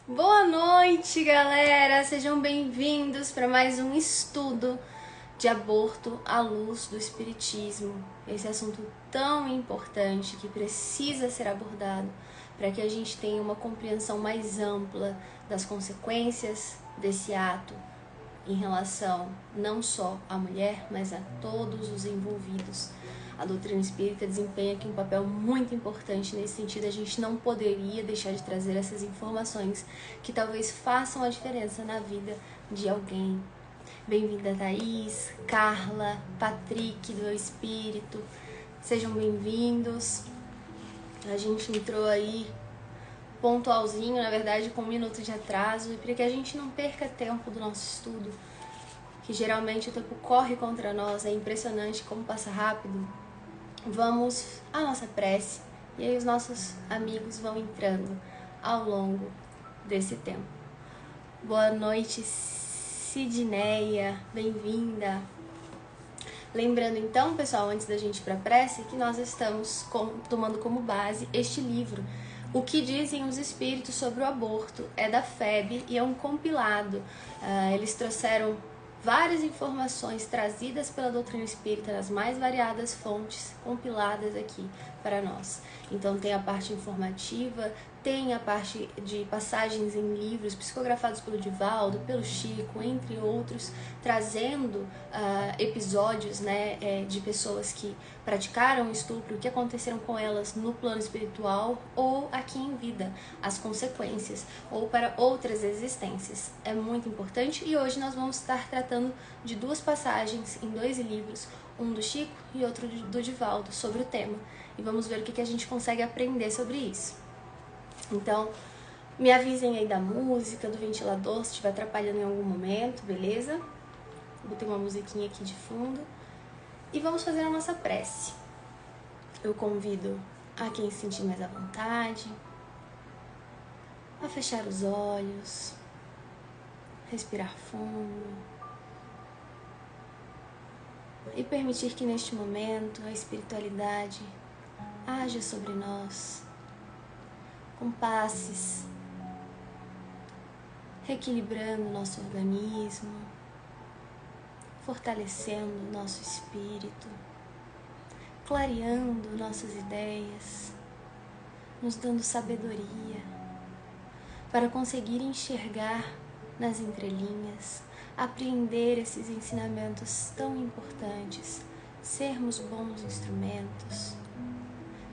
Boa noite, galera! Sejam bem-vindos para mais um estudo de aborto à luz do Espiritismo. Esse assunto tão importante que precisa ser abordado para que a gente tenha uma compreensão mais ampla das consequências desse ato em relação não só à mulher, mas a todos os envolvidos. A doutrina espírita desempenha aqui um papel muito importante nesse sentido. A gente não poderia deixar de trazer essas informações que talvez façam a diferença na vida de alguém. Bem-vinda, Thaís, Carla, Patrick do Eu Espírito. Sejam bem-vindos. A gente entrou aí pontualzinho, na verdade com 1 minuto de atraso, e para que a gente não perca tempo do nosso estudo, que geralmente o tempo corre contra nós, é impressionante como passa rápido, vamos à nossa prece, e aí os nossos amigos vão entrando ao longo desse tempo. Boa noite, Sidneia, bem-vinda. Lembrando então, pessoal, antes da gente ir para a prece, que nós estamos tomando como base este livro, O que dizem os espíritos sobre o aborto, é da FEB e é um compilado. Eles trouxeram várias informações trazidas pela doutrina espírita nas mais variadas fontes, compiladas aqui para nós. Então tem a parte informativa, tem a parte de passagens em livros psicografados pelo Divaldo, pelo Chico, entre outros, trazendo episódios, né, de pessoas que praticaram o estupro, o que aconteceram com elas no plano espiritual ou aqui em vida, as consequências, ou para outras existências. É muito importante e hoje nós vamos estar tratando de 2 passagens em 2 livros, um do Chico e outro do Divaldo, sobre o tema. E vamos ver o que a gente consegue aprender sobre isso. Então, me avisem aí da música, do ventilador, se estiver atrapalhando em algum momento, beleza? Botei uma musiquinha aqui de fundo. E vamos fazer a nossa prece. Eu convido a quem se sentir mais à vontade a fechar os olhos, respirar fundo e permitir que neste momento a espiritualidade haja sobre nós com passes, reequilibrando nosso organismo, fortalecendo nosso espírito, clareando nossas ideias, nos dando sabedoria para conseguir enxergar nas entrelinhas, apreender esses ensinamentos tão importantes, sermos bons instrumentos.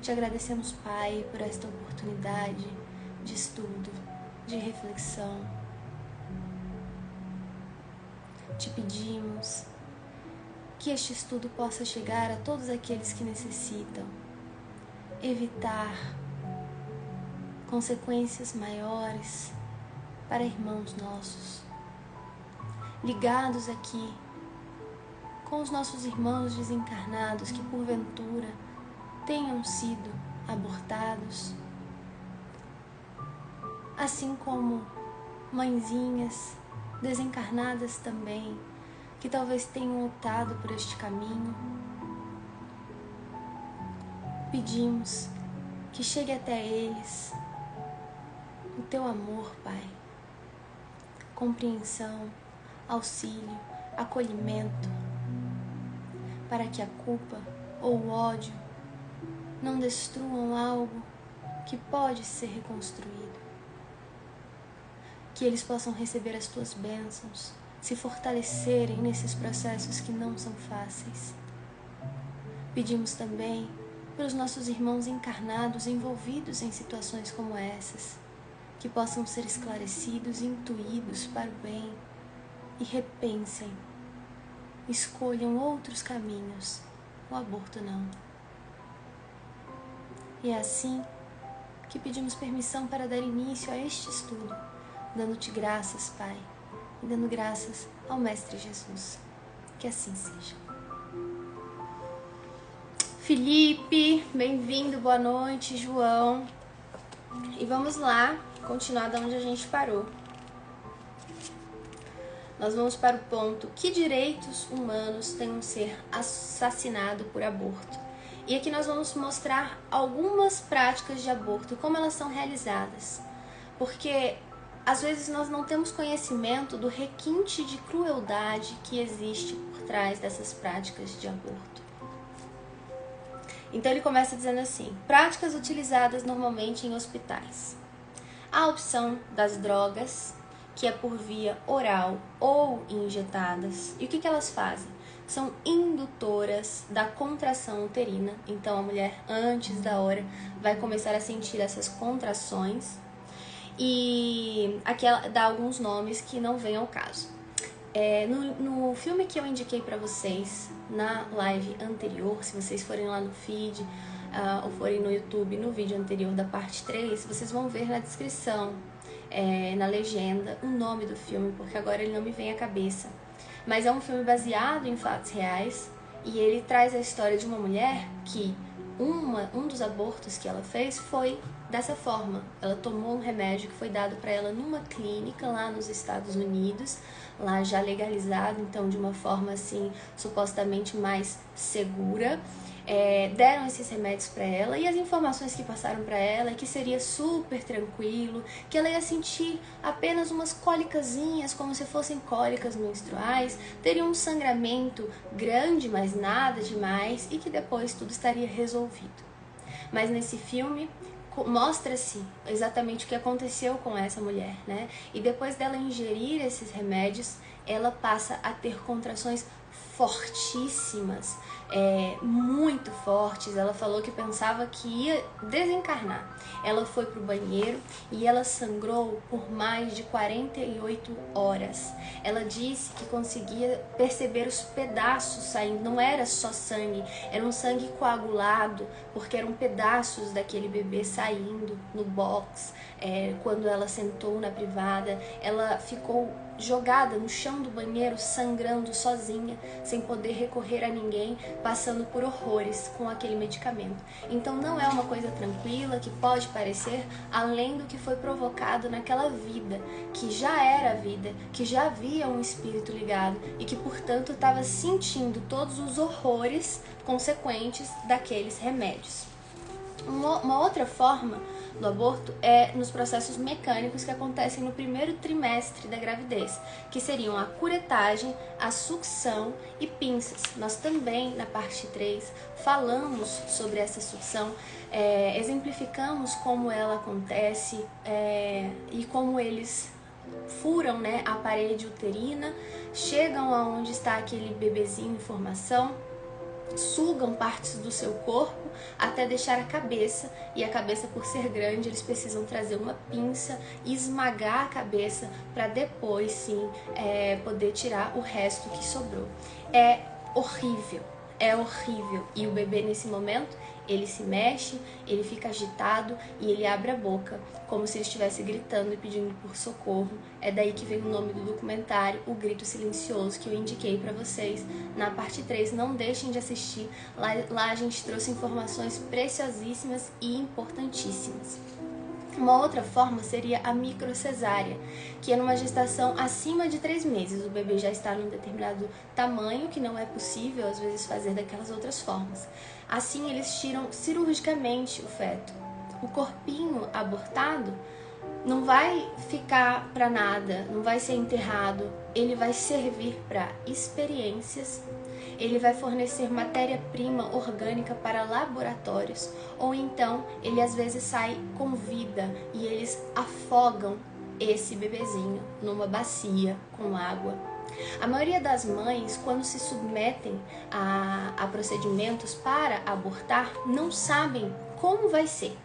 Te agradecemos, Pai, por esta oportunidade de estudo, de reflexão. Te pedimos que este estudo possa chegar a todos aqueles que necessitam, evitar consequências maiores para irmãos nossos, ligados aqui com os nossos irmãos desencarnados que porventura tenham sido abortados, assim como mãezinhas desencarnadas também, que talvez tenham optado por este caminho. Pedimos que chegue até eles o teu amor, Pai, compreensão, auxílio, acolhimento, para que a culpa ou o ódio não destruam algo que pode ser reconstruído. Que eles possam receber as tuas bênçãos, se fortalecerem nesses processos que não são fáceis. Pedimos também pelos nossos irmãos encarnados envolvidos em situações como essas, que possam ser esclarecidos e intuídos para o bem e repensem, escolham outros caminhos, o aborto não. E é assim que pedimos permissão para dar início a este estudo, dando-te graças, Pai, e dando graças ao Mestre Jesus. Que assim seja. Felipe, bem-vindo, boa noite, João. E vamos lá, continuar da onde a gente parou. Nós vamos para o ponto: que direitos humanos tem um ser assassinado por aborto? E aqui nós vamos mostrar algumas práticas de aborto e como elas são realizadas. Porque às vezes nós não temos conhecimento do requinte de crueldade que existe por trás dessas práticas de aborto. Então ele começa dizendo assim: práticas utilizadas normalmente em hospitais. A opção das drogas, que é por via oral ou injetadas. E o que elas fazem? São indutoras da contração uterina. Então a mulher, antes da hora, vai começar a sentir essas contrações. E aqui ela dá alguns nomes que não vêm ao caso. No filme que eu indiquei para vocês na live anterior, se vocês forem lá no feed ou forem no YouTube, no vídeo anterior da parte 3, vocês vão ver na descrição, na legenda, o nome do filme, porque agora ele não me vem à cabeça. Mas é um filme baseado em fatos reais e ele traz a história de uma mulher que um dos abortos que ela fez foi dessa forma. Ela tomou um remédio que foi dado para ela numa clínica lá nos Estados Unidos, lá já legalizado, então de uma forma assim supostamente mais segura. Deram esses remédios para ela e as informações que passaram para ela é que seria super tranquilo, que ela ia sentir apenas umas cólicazinhas, como se fossem cólicas menstruais, teria um sangramento grande, mas nada demais, e que depois tudo estaria resolvido. Mas nesse filme mostra-se exatamente o que aconteceu com essa mulher, né? E depois dela ingerir esses remédios, ela passa a ter contrações fortíssimas, muito fortes. Ela falou que pensava que ia desencarnar. Ela foi pro banheiro e ela sangrou por mais de 48 horas. Ela disse que conseguia perceber os pedaços saindo, não era só sangue, era um sangue coagulado, porque eram pedaços daquele bebê saindo no box. Quando ela sentou na privada, ela ficou jogada no chão do banheiro, sangrando sozinha, sem poder recorrer a ninguém, passando por horrores com aquele medicamento. Então não é uma coisa tranquila que pode parecer, além do que foi provocado naquela vida, que já era a vida, que já havia um espírito ligado e que, portanto, estava sentindo todos os horrores consequentes daqueles remédios. Uma outra forma do aborto é nos processos mecânicos que acontecem no primeiro trimestre da gravidez, que seriam a curetagem, a sucção e pinças. Nós também, na parte 3, falamos sobre essa sucção, exemplificamos como ela acontece e como eles furam, né, a parede uterina, chegam aonde está aquele bebezinho em formação, sugam partes do seu corpo até deixar a cabeça, e a cabeça, por ser grande, eles precisam trazer uma pinça e esmagar a cabeça para depois sim poder tirar o resto que sobrou. É horrível, e o bebê nesse momento ele se mexe, ele fica agitado e ele abre a boca como se ele estivesse gritando e pedindo por socorro. É daí que vem o nome do documentário, O Grito Silencioso, que eu indiquei para vocês na parte 3. Não deixem de assistir, lá a gente trouxe informações preciosíssimas e importantíssimas. Uma outra forma seria a microcesárea, que é numa gestação acima de 3 meses. O bebê já está num determinado tamanho que não é possível, às vezes, fazer daquelas outras formas. Assim, eles tiram cirurgicamente o feto. O corpinho abortado não vai ficar para nada, não vai ser enterrado, ele vai servir para experiências. Ele vai fornecer matéria-prima orgânica para laboratórios, ou então ele às vezes sai com vida e eles afogam esse bebezinho numa bacia com água. A maioria das mães, quando se submetem a procedimentos para abortar, não sabem como vai ser.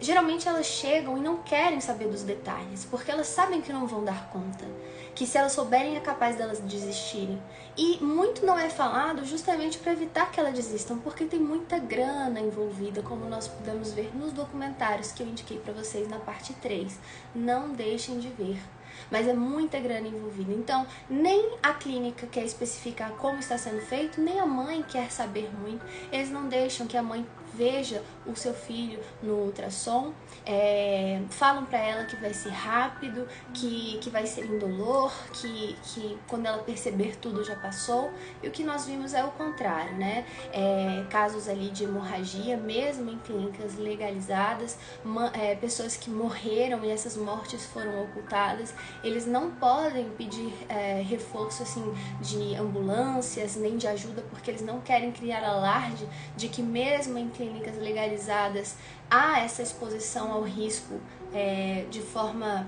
Geralmente elas chegam e não querem saber dos detalhes, porque elas sabem que não vão dar conta, que se elas souberem é capaz delas desistirem. E muito não é falado justamente para evitar que elas desistam, porque tem muita grana envolvida, como nós pudemos ver nos documentários que eu indiquei para vocês na parte 3. Não deixem de ver. Mas é muita grana envolvida. Então, nem a clínica quer especificar como está sendo feito, nem a mãe quer saber muito. Eles não deixam que a mãe veja o seu filho no ultrassom, falam para ela que vai ser rápido, que vai ser indolor, que quando ela perceber tudo já passou. E o que nós vimos é o contrário, né? Casos ali de hemorragia, mesmo em clínicas legalizadas, pessoas que morreram e essas mortes foram ocultadas. Eles não podem pedir reforço assim de ambulâncias nem de ajuda, porque eles não querem criar alarde de que mesmo em clínicas legalizadas há essa exposição ao risco de forma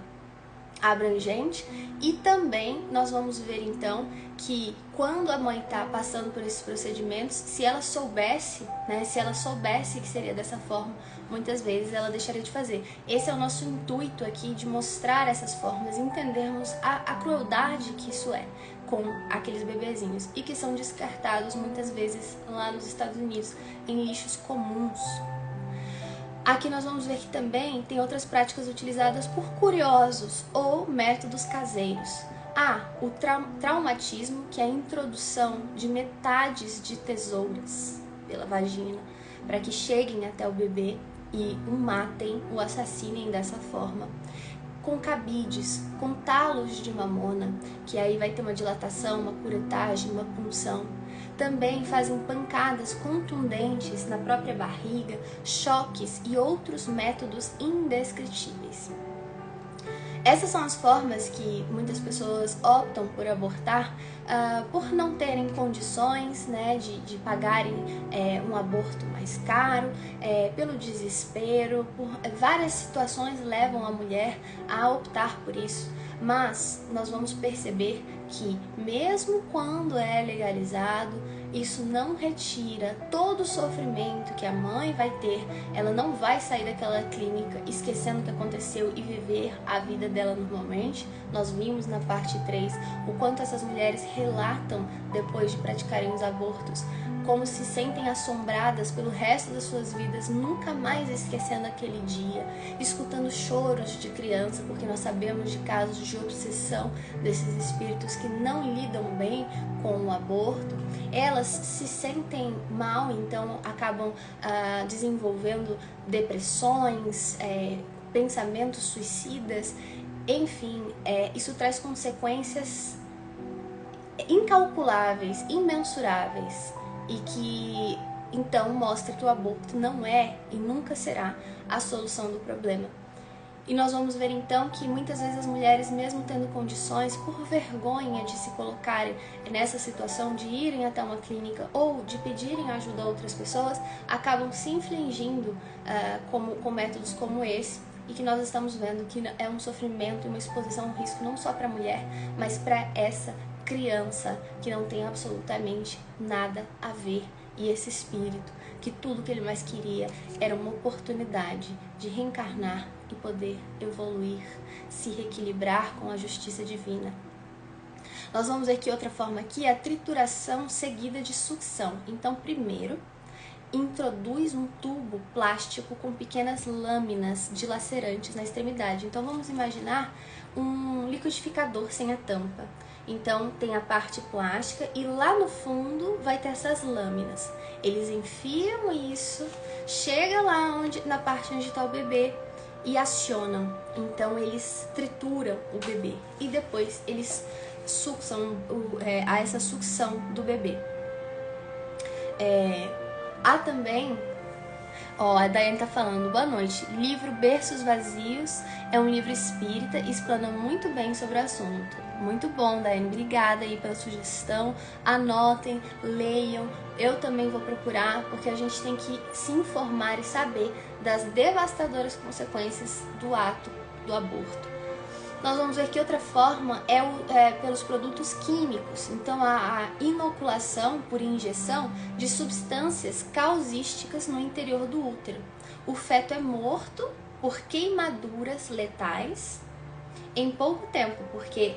abrangente. E também nós vamos ver então que quando a mãe está passando por esses procedimentos, se ela soubesse, né, se ela soubesse que seria dessa forma, muitas vezes ela deixaria de fazer. Esse é o nosso intuito aqui, de mostrar essas formas, entendermos a crueldade que isso é com aqueles bebezinhos e que são descartados muitas vezes lá nos Estados Unidos em lixos comuns. Aqui nós vamos ver que também tem outras práticas utilizadas por curiosos ou métodos caseiros. O traumatismo, que é a introdução de metades de tesouras pela vagina para que cheguem até o bebê e o matem, o assassinem dessa forma. Com cabides, com talos de mamona, que aí vai ter uma dilatação, uma curetagem, uma punção. Também fazem pancadas contundentes na própria barriga, choques e outros métodos indescritíveis. Essas são as formas que muitas pessoas optam por abortar por não terem condições, né, de pagarem um aborto mais caro, pelo desespero, por várias situações levam a mulher a optar por isso. Mas nós vamos perceber que mesmo quando é legalizado, isso não retira todo o sofrimento que a mãe vai ter. Ela não vai sair daquela clínica esquecendo o que aconteceu e viver a vida dela normalmente. Nós vimos na parte 3 o quanto essas mulheres relatam depois de praticarem os abortos, como se sentem assombradas pelo resto das suas vidas, nunca mais esquecendo aquele dia, escutando choros de criança, porque nós sabemos de casos de obsessão desses espíritos que não lidam bem com o aborto. Elas se sentem mal, então acabam desenvolvendo depressões, pensamentos suicidas, enfim, isso traz consequências incalculáveis, imensuráveis, e que então mostra que o aborto não é e nunca será a solução do problema. E nós vamos ver então que muitas vezes as mulheres, mesmo tendo condições, por vergonha de se colocarem nessa situação, de irem até uma clínica ou de pedirem ajuda a outras pessoas, acabam se infligindo com métodos como esse, e que nós estamos vendo que é um sofrimento e uma exposição ao risco não só para a mulher, mas para essa criança que não tem absolutamente nada a ver. E esse espírito, que tudo que ele mais queria era uma oportunidade de reencarnar e poder evoluir, se reequilibrar com a justiça divina. Nós vamos ver que outra forma aqui é a trituração seguida de sucção. Então, primeiro, introduz um tubo plástico com pequenas lâminas dilacerantes na extremidade. Então, vamos imaginar um liquidificador sem a tampa. Então tem a parte plástica e lá no fundo vai ter essas lâminas. Eles enfiam isso, chega lá na parte onde está o bebê e acionam. Então eles trituram o bebê e depois eles sucção, há essa sucção do bebê. Há também, a Daiane tá falando, boa noite, livro Berços Vazios é um livro espírita e explana muito bem sobre o assunto. Muito bom, Daiane, obrigada aí pela sugestão, anotem, leiam, eu também vou procurar, porque a gente tem que se informar e saber das devastadoras consequências do ato do aborto. Nós vamos ver que outra forma é pelos produtos químicos. Então, a inoculação por injeção de substâncias causísticas no interior do útero. O feto é morto por queimaduras letais em pouco tempo, porque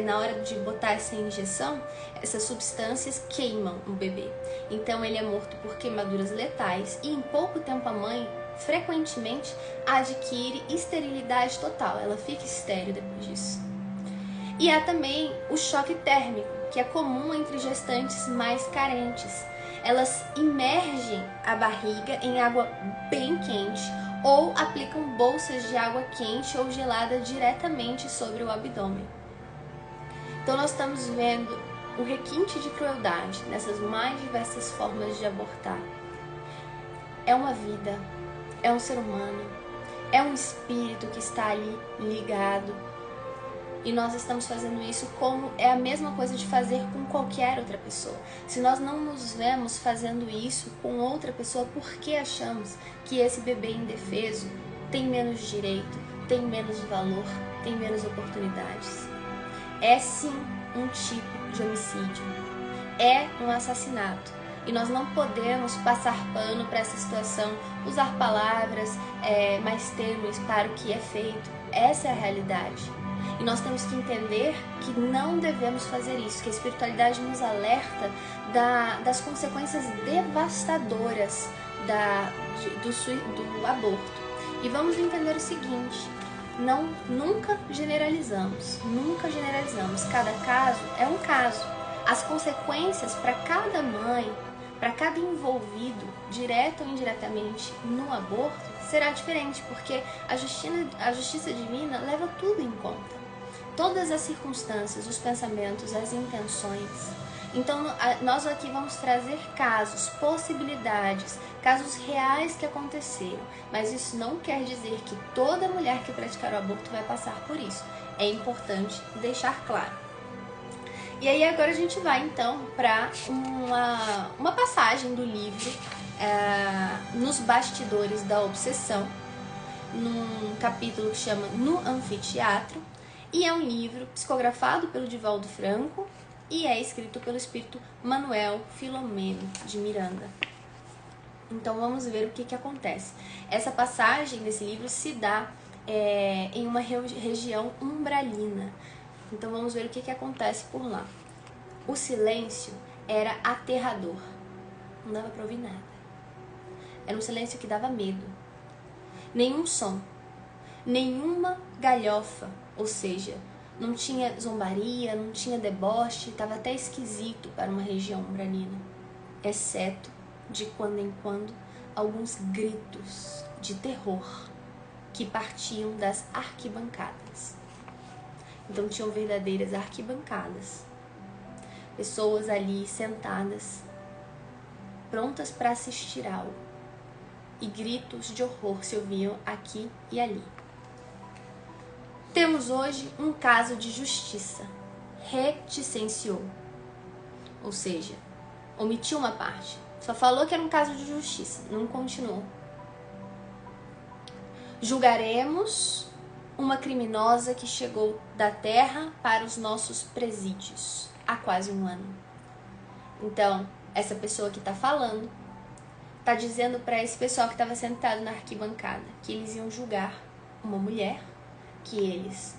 na hora de botar essa injeção, essas substâncias queimam o bebê. Então, ele é morto por queimaduras letais e em pouco tempo a mãe frequentemente adquire esterilidade total, ela fica estéril depois disso. E há também o choque térmico, que é comum entre gestantes mais carentes. Elas imergem a barriga em água bem quente ou aplicam bolsas de água quente ou gelada diretamente sobre o abdômen. Então nós estamos vendo o requinte de crueldade nessas mais diversas formas de abortar. É uma vida, é um ser humano, é um espírito que está ali ligado. E nós estamos fazendo isso como é a mesma coisa de fazer com qualquer outra pessoa. Se nós não nos vemos fazendo isso com outra pessoa, por que achamos que esse bebê indefeso tem menos direito, tem menos valor, tem menos oportunidades? É sim um tipo de homicídio, é um assassinato. E nós não podemos passar pano para essa situação, usar palavras mais tênues para o que é feito. Essa é a realidade. E nós temos que entender que não devemos fazer isso, que a espiritualidade nos alerta das consequências devastadoras do aborto. E vamos entender o seguinte: nunca generalizamos, cada caso é um caso. As consequências para cada mãe, para cada envolvido, direto ou indiretamente, no aborto, será diferente, porque a justiça divina leva tudo em conta. Todas as circunstâncias, os pensamentos, as intenções. Então, nós aqui vamos trazer casos, possibilidades, casos reais que aconteceram. Mas isso não quer dizer que toda mulher que praticar o aborto vai passar por isso. É importante deixar claro. E aí agora a gente vai então para uma passagem do livro Nos Bastidores da Obsessão, num capítulo que chama No Anfiteatro, e é um livro psicografado pelo Divaldo Franco e é escrito pelo espírito Manuel Filomeno de Miranda. Então vamos ver o que acontece. Essa passagem desse livro se dá em uma região umbralina. Então vamos ver o que acontece por lá. O silêncio era aterrador. Não dava para ouvir nada. Era um silêncio que dava medo. Nenhum som, nenhuma galhofa, ou seja, não tinha zombaria, não tinha deboche, estava até esquisito para uma região umbralina, exceto, de quando em quando, alguns gritos de terror que partiam das arquibancadas. Então tinham verdadeiras arquibancadas, pessoas ali sentadas, prontas para assistir algo, e gritos de horror se ouviam aqui e ali. Temos hoje um caso de justiça, reticenciou, ou seja, omitiu uma parte, só falou que era um caso de justiça, não continuou. Julgaremos uma criminosa que chegou da terra para os nossos presídios há quase um ano. Então, essa pessoa que está falando, está dizendo para esse pessoal que estava sentado na arquibancada que eles iam julgar uma mulher que eles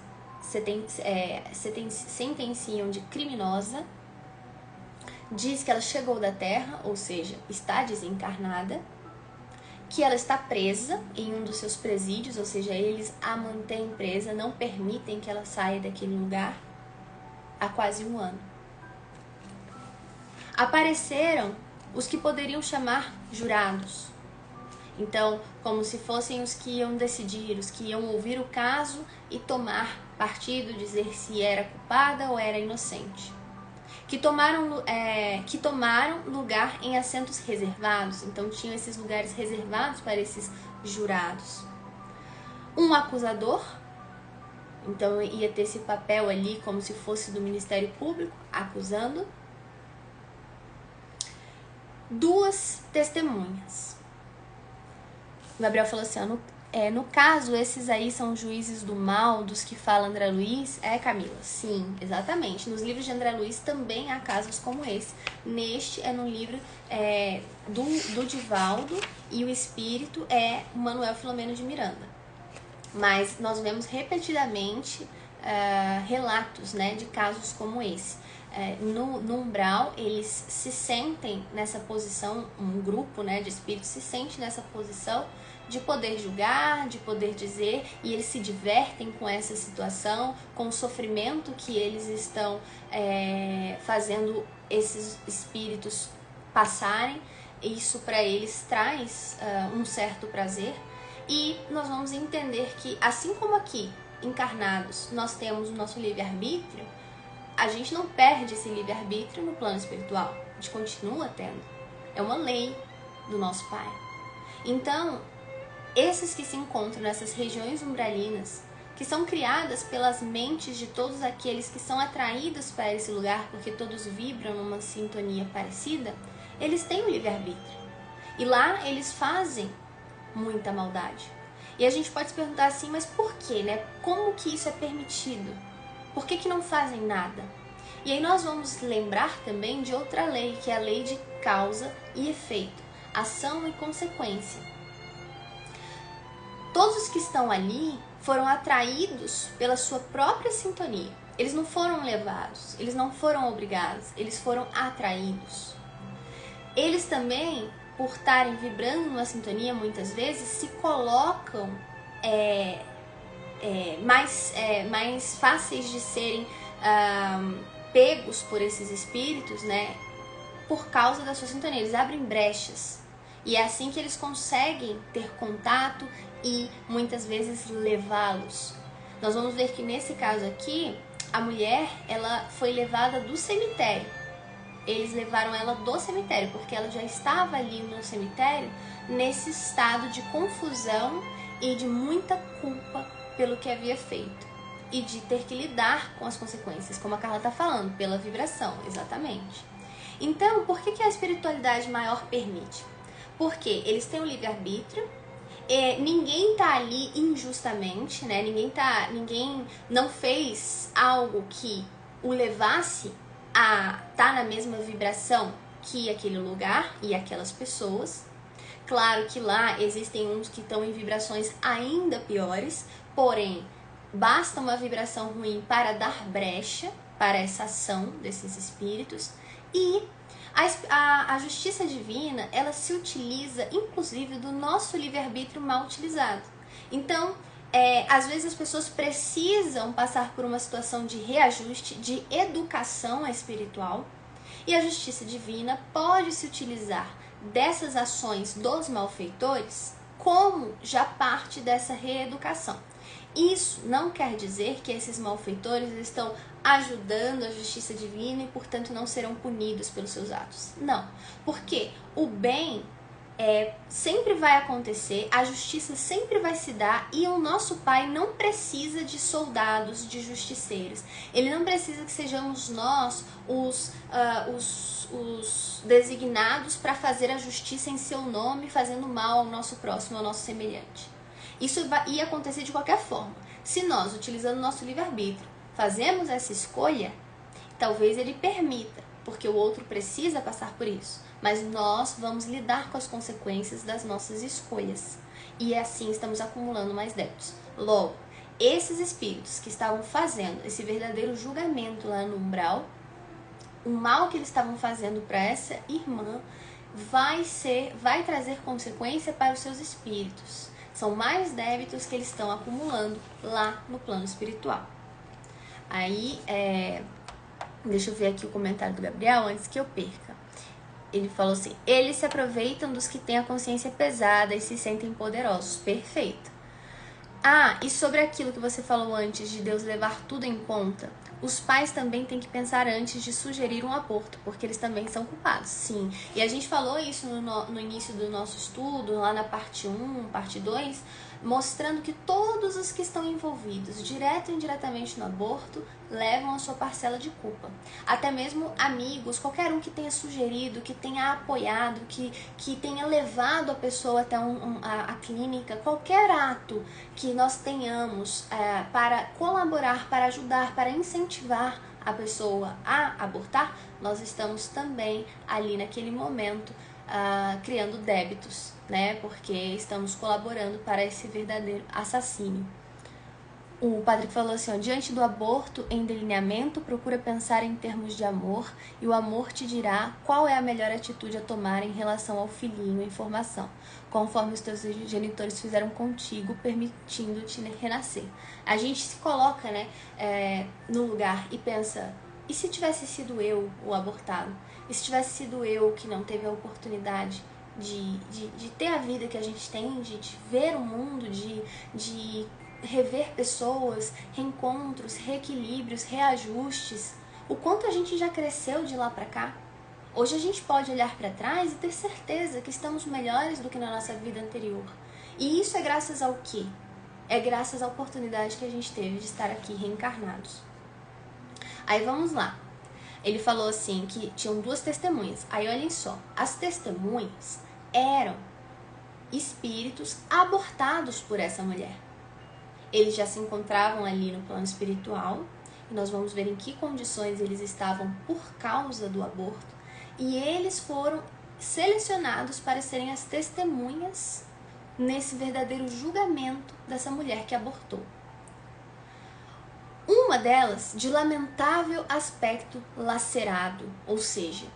sentenciam de criminosa, diz que ela chegou da terra, ou seja, está desencarnada, que ela está presa em um dos seus presídios, ou seja, eles a mantêm presa, não permitem que ela saia daquele lugar há quase um ano. Apareceram os que poderiam chamar jurados. Então, como se fossem os que iam decidir, os que iam ouvir o caso e tomar partido, dizer se era culpada ou era inocente. Que tomaram lugar em assentos reservados. Então, tinham esses lugares reservados para esses jurados. Um acusador, então ia ter esse papel ali como se fosse do Ministério Público, acusando. Duas testemunhas. O Gabriel falou assim, no caso, esses aí são juízes do mal, dos que fala André Luiz? Camila? Sim, exatamente. Nos livros de André Luiz também há casos como esse. Neste é no livro do Divaldo, e o espírito é o Manuel Filomeno de Miranda. Mas nós vemos repetidamente relatos, né, de casos como esse. No umbral, eles se sentem nessa posição, um grupo, né, de espíritos se sente nessa posição de poder julgar, de poder dizer, e eles se divertem com essa situação, com o sofrimento que eles estão fazendo esses espíritos passarem. Isso para eles traz um certo prazer. E nós vamos entender que, assim como aqui, encarnados, nós temos o nosso livre-arbítrio, a gente não perde esse livre-arbítrio no plano espiritual. A gente continua tendo. É uma lei do nosso Pai. Então, esses que se encontram nessas regiões umbralinas, que são criadas pelas mentes de todos aqueles que são atraídos para esse lugar, porque todos vibram numa sintonia parecida, eles têm o livre-arbítrio. E lá eles fazem muita maldade. E a gente pode se perguntar assim, mas por quê, né? Como que isso é permitido? Por que não fazem nada? E aí nós vamos lembrar também de outra lei, que é a lei de causa e efeito, ação e consequência. Todos os que estão ali foram atraídos pela sua própria sintonia. Eles não foram levados, eles não foram obrigados, eles foram atraídos. Eles também, por estarem vibrando numa sintonia, muitas vezes se colocam mais fáceis de serem pegos por esses espíritos, né? Por causa da sua sintonia. Eles abrem brechas. E é assim que eles conseguem ter contato e muitas vezes levá-los. Nós vamos ver que nesse caso aqui, a mulher, ela foi levada do cemitério. Eles levaram ela do cemitério, porque ela já estava ali no cemitério nesse estado de confusão e de muita culpa pelo que havia feito. E de ter que lidar com as consequências, como a Carla está falando, pela vibração, exatamente. Então, por que a espiritualidade maior permite? Porque eles têm o livre-arbítrio, ninguém está ali injustamente, né? Ninguém não fez algo que o levasse a estar na mesma vibração que aquele lugar e aquelas pessoas. Claro que lá existem uns que estão em vibrações ainda piores, porém, basta uma vibração ruim para dar brecha para essa ação desses espíritos. E a justiça divina, ela se utiliza, inclusive, do nosso livre-arbítrio mal utilizado. Então, às vezes as pessoas precisam passar por uma situação de reajuste, de educação espiritual, e a justiça divina pode se utilizar dessas ações dos malfeitores como já parte dessa reeducação. Isso não quer dizer que esses malfeitores estão ajudando a justiça divina e, portanto, não serão punidos pelos seus atos. Não, porque o bem sempre vai acontecer, a justiça sempre vai se dar e o nosso Pai não precisa de soldados, de justiceiros. Ele não precisa que sejamos nós os designados para fazer a justiça em seu nome, fazendo mal ao nosso próximo, ao nosso semelhante. Isso ia acontecer de qualquer forma. Se nós, utilizando o nosso livre-arbítrio, fazemos essa escolha, talvez ele permita, porque o outro precisa passar por isso. Mas nós vamos lidar com as consequências das nossas escolhas. E assim estamos acumulando mais débitos. Logo, esses espíritos que estavam fazendo esse verdadeiro julgamento lá no umbral, o mal que eles estavam fazendo para essa irmã vai trazer consequência para os seus espíritos. São mais débitos que eles estão acumulando lá no plano espiritual. Aí, deixa eu ver aqui o comentário do Gabriel antes que eu perca. Ele falou assim: eles se aproveitam dos que têm a consciência pesada e se sentem poderosos. Perfeito. E sobre aquilo que você falou antes de Deus levar tudo em conta, os pais também têm que pensar antes de sugerir um aborto, porque eles também são culpados, sim. E a gente falou isso no início do nosso estudo, lá na parte 1, parte 2, mostrando que todos os que estão envolvidos, direto ou indiretamente no aborto, levam a sua parcela de culpa. Até mesmo amigos, qualquer um que tenha sugerido, que tenha apoiado, que tenha levado a pessoa até a clínica, qualquer ato que nós tenhamos para colaborar, para ajudar, para incentivar a pessoa a abortar, nós estamos também ali naquele momento criando débitos, né? Porque estamos colaborando para esse verdadeiro assassínio. O padre falou assim, diante do aborto em delineamento, procura pensar em termos de amor e o amor te dirá qual é a melhor atitude a tomar em relação ao filhinho em formação, conforme os teus genitores fizeram contigo, permitindo-te renascer. A gente se coloca, né, no lugar e pensa, e se tivesse sido eu o abortado? E se tivesse sido eu que não teve a oportunidade de ter a vida que a gente tem, de ver o mundo, de rever pessoas, reencontros, reequilíbrios, reajustes? O quanto a gente já cresceu de lá pra cá? Hoje a gente pode olhar para trás e ter certeza que estamos melhores do que na nossa vida anterior. E isso é graças ao quê? É graças à oportunidade que a gente teve de estar aqui reencarnados. Aí vamos lá. Ele falou assim que tinham 2 testemunhas. Aí olhem só, as testemunhas eram espíritos abortados por essa mulher. Eles já se encontravam ali no plano espiritual, e nós vamos ver em que condições eles estavam por causa do aborto, e eles foram selecionados para serem as testemunhas nesse verdadeiro julgamento dessa mulher que abortou. Uma delas, de lamentável aspecto lacerado, ou seja,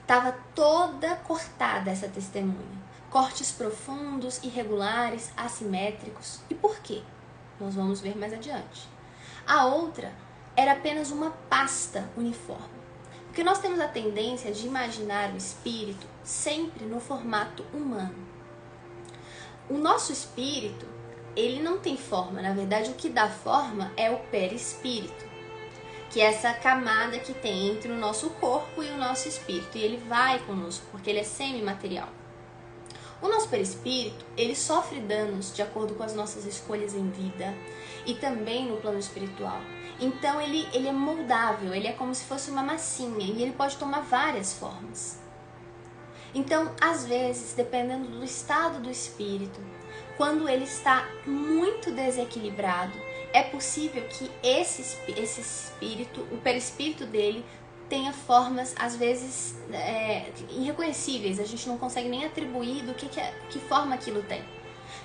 estava toda cortada essa testemunha. Cortes profundos, irregulares, assimétricos. E por quê? Nós vamos ver mais adiante. A outra era apenas uma pasta uniforme. Porque nós temos a tendência de imaginar o espírito sempre no formato humano. O nosso espírito, ele não tem forma. Na verdade, o que dá forma é o perispírito, que é essa camada que tem entre o nosso corpo e o nosso espírito. E ele vai conosco, porque ele é semimaterial. O nosso perispírito, ele sofre danos de acordo com as nossas escolhas em vida e também no plano espiritual. Então ele é moldável, ele é como se fosse uma massinha e ele pode tomar várias formas. Então, às vezes, dependendo do estado do espírito, quando ele está muito desequilibrado, é possível que esse espírito, o perispírito dele, tenha formas, às vezes, irreconhecíveis. A gente não consegue nem atribuir do que forma aquilo tem.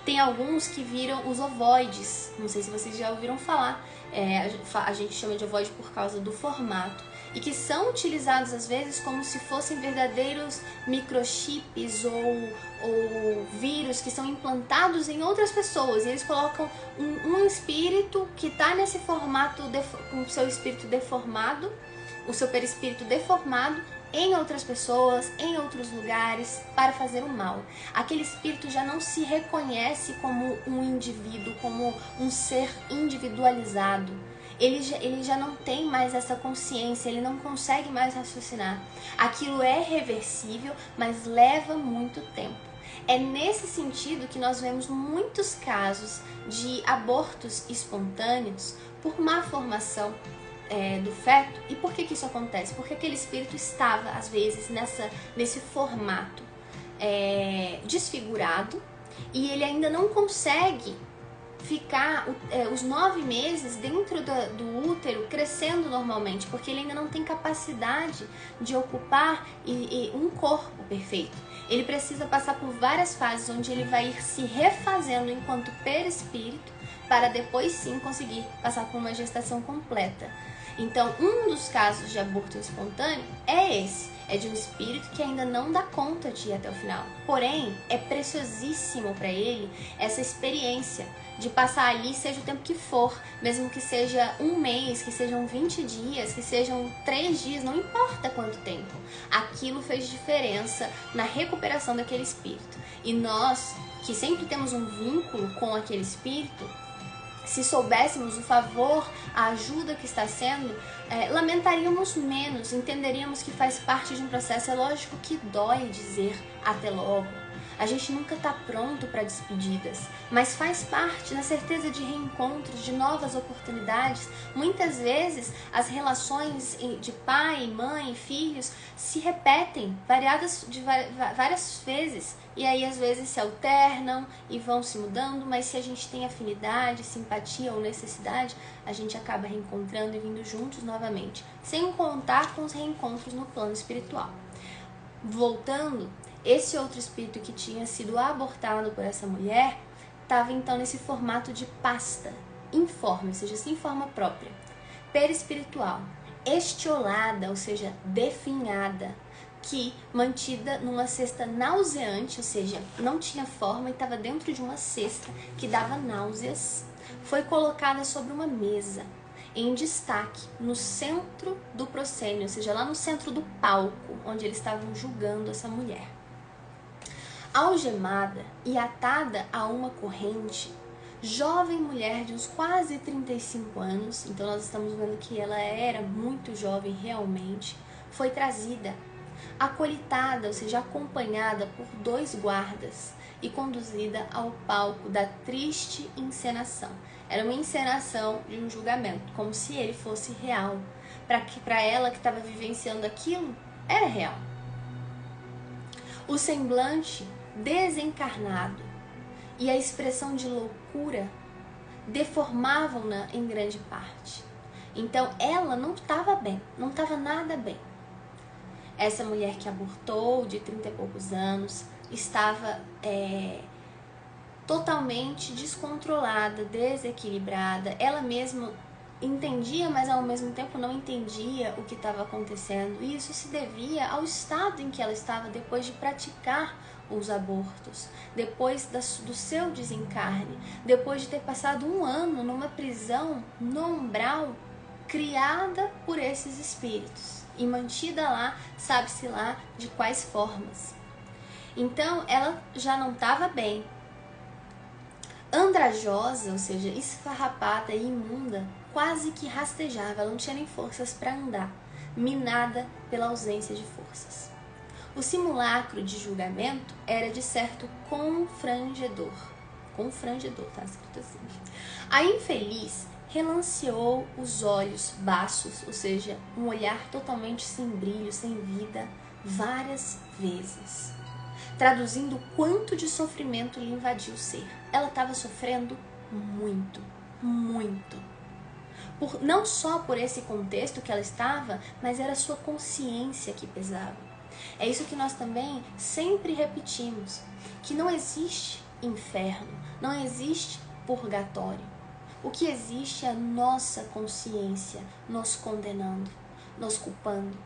Tem alguns que viram os ovoides, não sei se vocês já ouviram falar, a gente chama de ovoide por causa do formato, e que são utilizados às vezes como se fossem verdadeiros microchips ou vírus que são implantados em outras pessoas, e eles colocam um espírito que está nesse formato, com o seu espírito deformado, o seu perispírito deformado, em outras pessoas, em outros lugares, para fazer o mal. Aquele espírito já não se reconhece como um indivíduo, como um ser individualizado. Ele já não tem mais essa consciência, ele não consegue mais raciocinar. Aquilo é reversível, mas leva muito tempo. É nesse sentido que nós vemos muitos casos de abortos espontâneos por má formação do feto. E por que isso acontece? Porque aquele espírito estava, às vezes, nesse formato desfigurado, e ele ainda não consegue ficar os 9 meses dentro do útero crescendo normalmente, porque ele ainda não tem capacidade de ocupar um corpo perfeito. Ele precisa passar por várias fases onde ele vai ir se refazendo enquanto perispírito, para depois sim conseguir passar por uma gestação completa. Então, um dos casos de aborto espontâneo é esse. É de um espírito que ainda não dá conta de ir até o final. Porém, é preciosíssimo para ele essa experiência de passar ali, seja o tempo que for, mesmo que seja 1 mês, que sejam 20 dias, que sejam 3 dias, não importa quanto tempo. Aquilo fez diferença na recuperação daquele espírito. E nós, que sempre temos um vínculo com aquele espírito, se soubéssemos o favor, a ajuda que está sendo, lamentaríamos menos, entenderíamos que faz parte de um processo. É lógico que dói dizer até logo. A gente nunca está pronto para despedidas, mas faz parte na certeza de reencontros, de novas oportunidades. Muitas vezes as relações de pai, mãe, filhos se repetem várias vezes, e aí às vezes se alternam e vão se mudando, mas se a gente tem afinidade, simpatia ou necessidade, a gente acaba reencontrando e vindo juntos novamente, sem contar com os reencontros no plano espiritual. Voltando, esse outro espírito que tinha sido abortado por essa mulher estava então nesse formato de pasta, informe, ou seja, sem forma própria, perispiritual, estiolada, ou seja, definhada, que mantida numa cesta nauseante, ou seja, não tinha forma e estava dentro de uma cesta que dava náuseas, foi colocada sobre uma mesa. em destaque no centro do proscênio, ou seja, lá no centro do palco, onde eles estavam julgando essa mulher. Algemada e atada a uma corrente, jovem mulher de uns quase 35 anos, então nós estamos vendo que ela era muito jovem realmente, foi trazida, acolitada, ou seja, acompanhada por 2 guardas e conduzida ao palco da triste encenação. Era uma encenação de um julgamento, como se ele fosse real. Para ela que estava vivenciando aquilo, era real. O semblante desencarnado e a expressão de loucura deformavam-na em grande parte. Então ela não estava bem, não estava nada bem. Essa mulher que abortou, de 30 e poucos anos, estava totalmente descontrolada, desequilibrada. Ela mesma entendia, mas ao mesmo tempo não entendia o que estava acontecendo. E isso se devia ao estado em que ela estava depois de praticar os abortos, depois do seu desencarne, depois de ter passado 1 ano numa prisão no umbral criada por esses espíritos e mantida lá, sabe-se lá de quais formas. Então ela já não estava bem. Andrajosa, ou seja, esfarrapada e imunda, quase que rastejava, ela não tinha nem forças para andar, minada pela ausência de forças. O simulacro de julgamento era de certo confrangedor, tá escrito assim. A infeliz relanceou os olhos baços, ou seja, um olhar totalmente sem brilho, sem vida, várias vezes, traduzindo o quanto de sofrimento lhe invadiu o ser. Ela estava sofrendo muito, muito. Não só por esse contexto que ela estava, mas era a sua consciência que pesava. É isso que nós também sempre repetimos, que não existe inferno, não existe purgatório. O que existe é a nossa consciência nos condenando, nos culpando,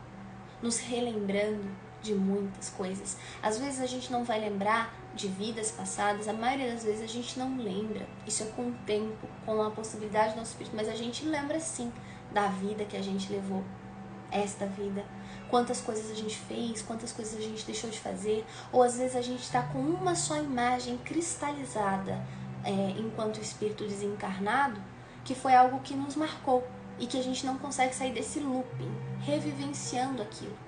nos relembrando de muitas coisas. Às vezes a gente não vai lembrar de vidas passadas, a maioria das vezes a gente não lembra. Isso é com o tempo, com a possibilidade do nosso espírito, mas a gente lembra sim da vida que a gente levou, esta vida. Quantas coisas a gente fez, quantas coisas a gente deixou de fazer, ou às vezes a gente está com uma só imagem cristalizada enquanto espírito desencarnado, que foi algo que nos marcou e que a gente não consegue sair desse looping, revivenciando aquilo.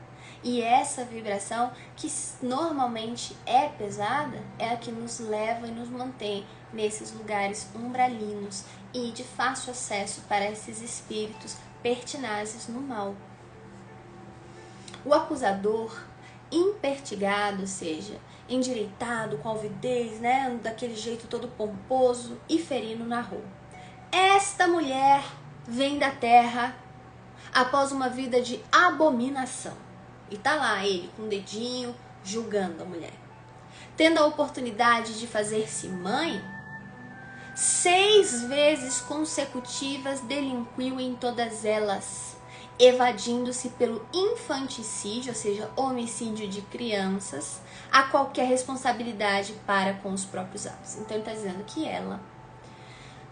E essa vibração, que normalmente é pesada, é a que nos leva e nos mantém nesses lugares umbralinos e de fácil acesso para esses espíritos pertinazes no mal. O acusador, impertigado, ou seja, endireitado, com alvidez, daquele jeito todo pomposo e ferino, narrou: esta mulher vem da terra após uma vida de abominação. E tá lá ele com o dedinho julgando a mulher. Tendo a oportunidade de fazer-se mãe, 6 vezes consecutivas delinquiu em todas elas, evadindo-se pelo infanticídio, ou seja, homicídio de crianças, a qualquer responsabilidade para com os próprios atos. Então ele está dizendo que ela,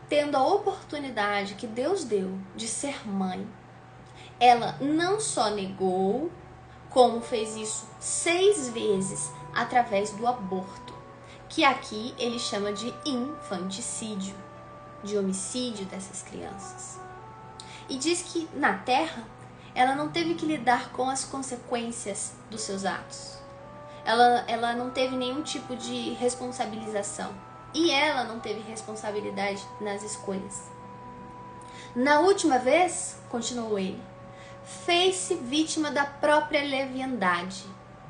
tendo a oportunidade que Deus deu de ser mãe, ela não só negou, como fez isso 6 vezes através do aborto, que aqui ele chama de infanticídio, de homicídio dessas crianças. E diz que na Terra ela não teve que lidar com as consequências dos seus atos. Ela não teve nenhum tipo de responsabilização. E ela não teve responsabilidade nas escolhas. Na última vez, continuou ele, fez-se vítima da própria leviandade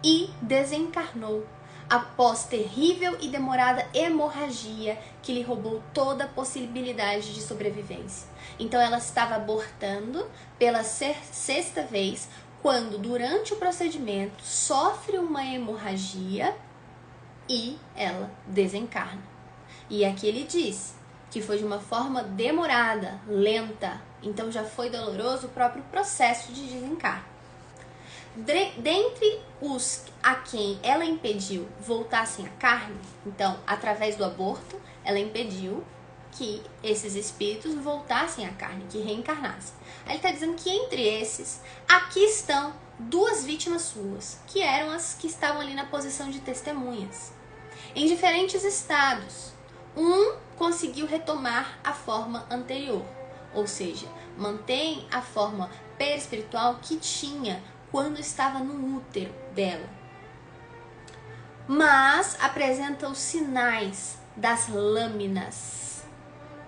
e desencarnou após terrível e demorada hemorragia que lhe roubou toda a possibilidade de sobrevivência. Então ela estava abortando pela 6ª vez, quando durante o procedimento sofre uma hemorragia e ela desencarna. E aqui ele diz que foi de uma forma demorada, lenta, então já foi doloroso o próprio processo de desencarne. Dentre os a quem ela impediu voltassem à carne, então através do aborto ela impediu que esses espíritos voltassem à carne, que reencarnassem. Aí ele está dizendo que entre esses, aqui estão duas vítimas suas, que eram as que estavam ali na posição de testemunhas, em diferentes estados. Um conseguiu retomar a forma anterior, ou seja, mantém a forma perispiritual que tinha quando estava no útero dela, mas apresenta os sinais das lâminas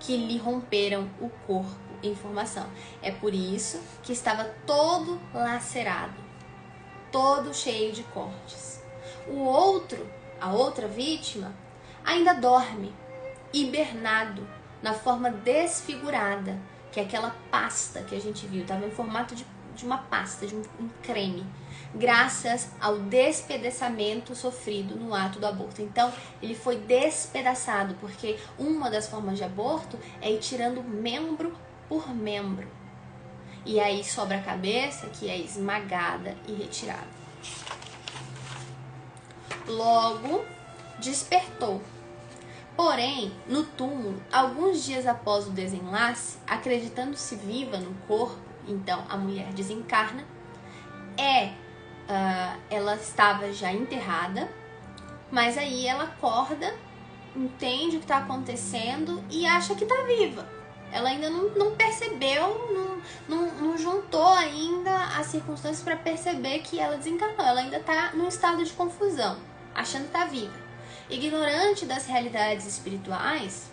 que lhe romperam o corpo em formação. É por isso que estava todo lacerado, todo cheio de cortes. A outra vítima, ainda dorme, hibernado, na forma desfigurada, que é aquela pasta que a gente viu, estava em formato de uma pasta, de um creme, graças ao despedaçamento sofrido no ato do aborto. Então, ele foi despedaçado, porque uma das formas de aborto é ir tirando membro por membro. E aí sobra a cabeça, que é esmagada e retirada. Logo, despertou. Porém, no túmulo, alguns dias após o desenlace, acreditando-se viva no corpo, então a mulher desencarna, ela estava já enterrada, mas aí ela acorda, entende o que está acontecendo e acha que está viva. Ela ainda não percebeu, não juntou ainda as circunstâncias para perceber que ela desencarnou. Ela ainda está num estado de confusão, achando que está viva. Ignorante das realidades espirituais,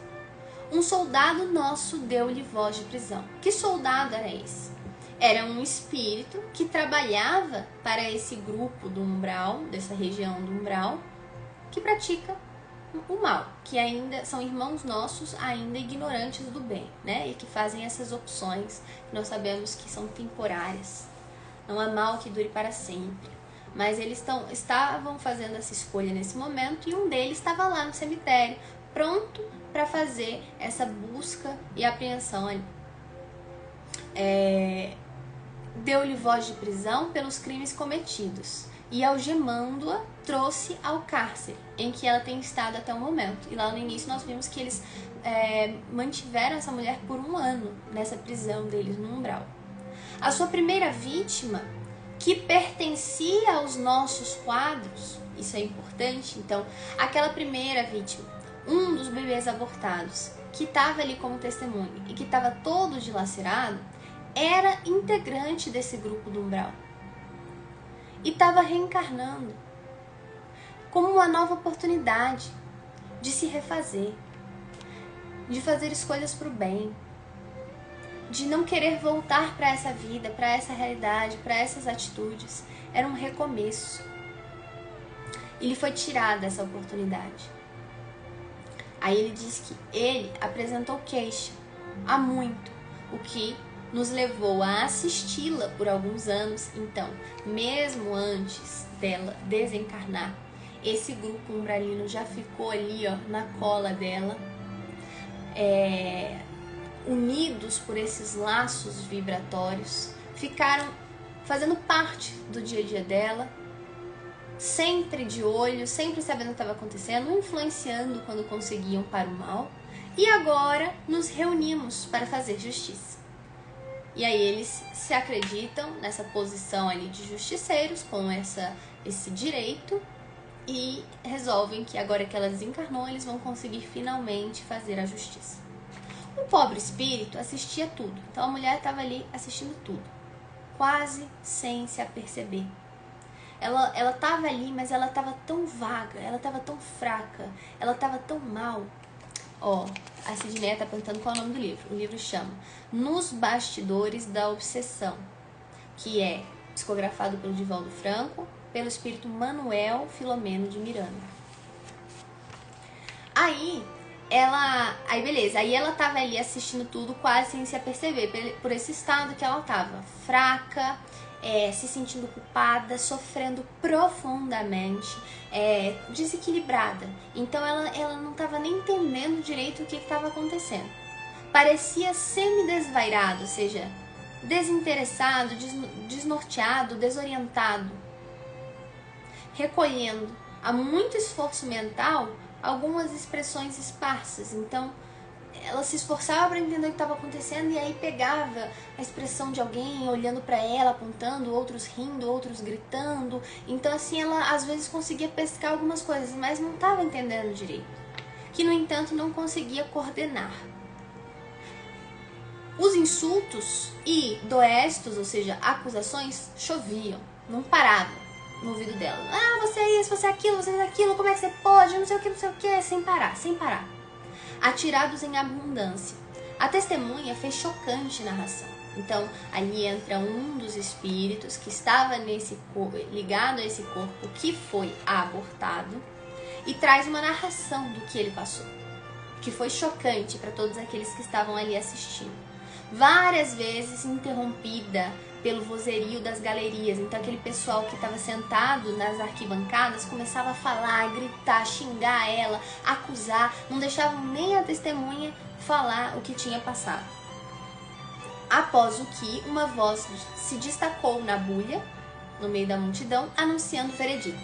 um soldado nosso deu-lhe voz de prisão. Que soldado era esse? Era um espírito que trabalhava para esse grupo do umbral, dessa região do umbral, que pratica o mal, que ainda são irmãos nossos, ainda ignorantes do bem, né? E que fazem essas opções que nós sabemos que são temporárias. Não há mal que dure para sempre. Mas eles estavam fazendo essa escolha nesse momento e um deles estava lá no cemitério, pronto para fazer essa busca e apreensão ali. Deu-lhe voz de prisão pelos crimes cometidos e, algemando-a, trouxe ao cárcere em que ela tem estado até o momento. E lá no início nós vimos que eles mantiveram essa mulher por 1 ano nessa prisão deles no umbral. A sua primeira vítima, que pertencia aos nossos quadros, isso é importante, então, aquela primeira vítima, um dos bebês abortados, que estava ali como testemunha e que estava todo dilacerado, era integrante desse grupo do umbral e estava reencarnando como uma nova oportunidade de se refazer, de fazer escolhas para o bem, de não querer voltar para essa vida, para essa realidade, para essas atitudes. Era um recomeço. E lhe foi tirada essa oportunidade. Aí ele diz que ele apresentou queixa há muito, o que nos levou a assisti-la por alguns anos. Então, mesmo antes dela desencarnar, esse grupo umbralino já ficou ali, ó, na cola dela, unidos por esses laços vibratórios, ficaram fazendo parte do dia a dia dela, sempre de olho, sempre sabendo o que estava acontecendo, influenciando quando conseguiam para o mal. E agora nos reunimos para fazer justiça. E aí eles se acreditam nessa posição ali de justiceiros, com esse direito, e resolvem que agora que ela desencarnou, eles vão conseguir finalmente fazer a justiça. O pobre espírito assistia tudo. Então a mulher estava ali assistindo tudo, quase sem se aperceber. Ela estava ali, mas ela estava tão vaga, ela estava tão fraca, ela estava tão mal. A Sidneia está perguntando qual é o nome do livro. O livro chama Nos Bastidores da Obsessão, que é psicografado pelo Divaldo Franco, pelo espírito Manuel Filomeno de Miranda. Aí beleza, aí ela tava ali assistindo tudo quase sem se aperceber, por esse estado que ela tava, fraca, se sentindo culpada, sofrendo profundamente, desequilibrada. Então ela não tava nem entendendo direito o que estava acontecendo. Parecia semi-desvairado, ou seja, desinteressado, desnorteado, desorientado, recolhendo a muito esforço mental algumas expressões esparsas. Então ela se esforçava para entender o que estava acontecendo e aí pegava a expressão de alguém olhando para ela, apontando, outros rindo, outros gritando. Então assim, ela às vezes conseguia pescar algumas coisas, mas não estava entendendo direito. Que no entanto não conseguia coordenar. Os insultos e doestos, ou seja, acusações, choviam, não paravam no ouvido dela. Ah, você é isso, você é aquilo, como é que você pode, não sei o que, sem parar. Atirados em abundância. A testemunha fez chocante narração. Então, ali entra um dos espíritos que estava ligado a esse corpo que foi abortado e traz uma narração do que ele passou, que foi chocante para todos aqueles que estavam ali assistindo. Várias vezes interrompida pelo vozerio das galerias. Então aquele pessoal que estava sentado nas arquibancadas começava a falar, a gritar, a xingar ela, a acusar, não deixavam nem a testemunha falar o que tinha passado. Após o que, uma voz se destacou na bulha, no meio da multidão, anunciando o veredito.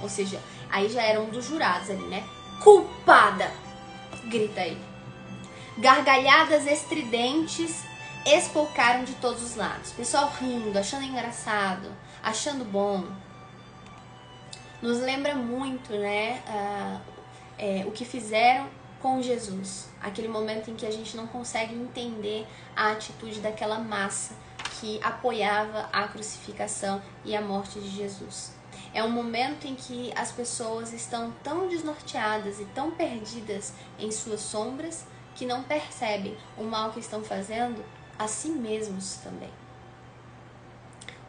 Ou seja, aí já era um dos jurados ali, né? Culpada! Grita ele. Gargalhadas estridentes espolcaram de todos os lados. Pessoal rindo, achando engraçado, achando bom. Nos lembra muito, né, o que fizeram com Jesus. Aquele momento em que a gente não consegue entender a atitude daquela massa que apoiava a crucificação e a morte de Jesus. É um momento em que as pessoas estão tão desnorteadas e tão perdidas em suas sombras que não percebem o mal que estão fazendo a si mesmos também.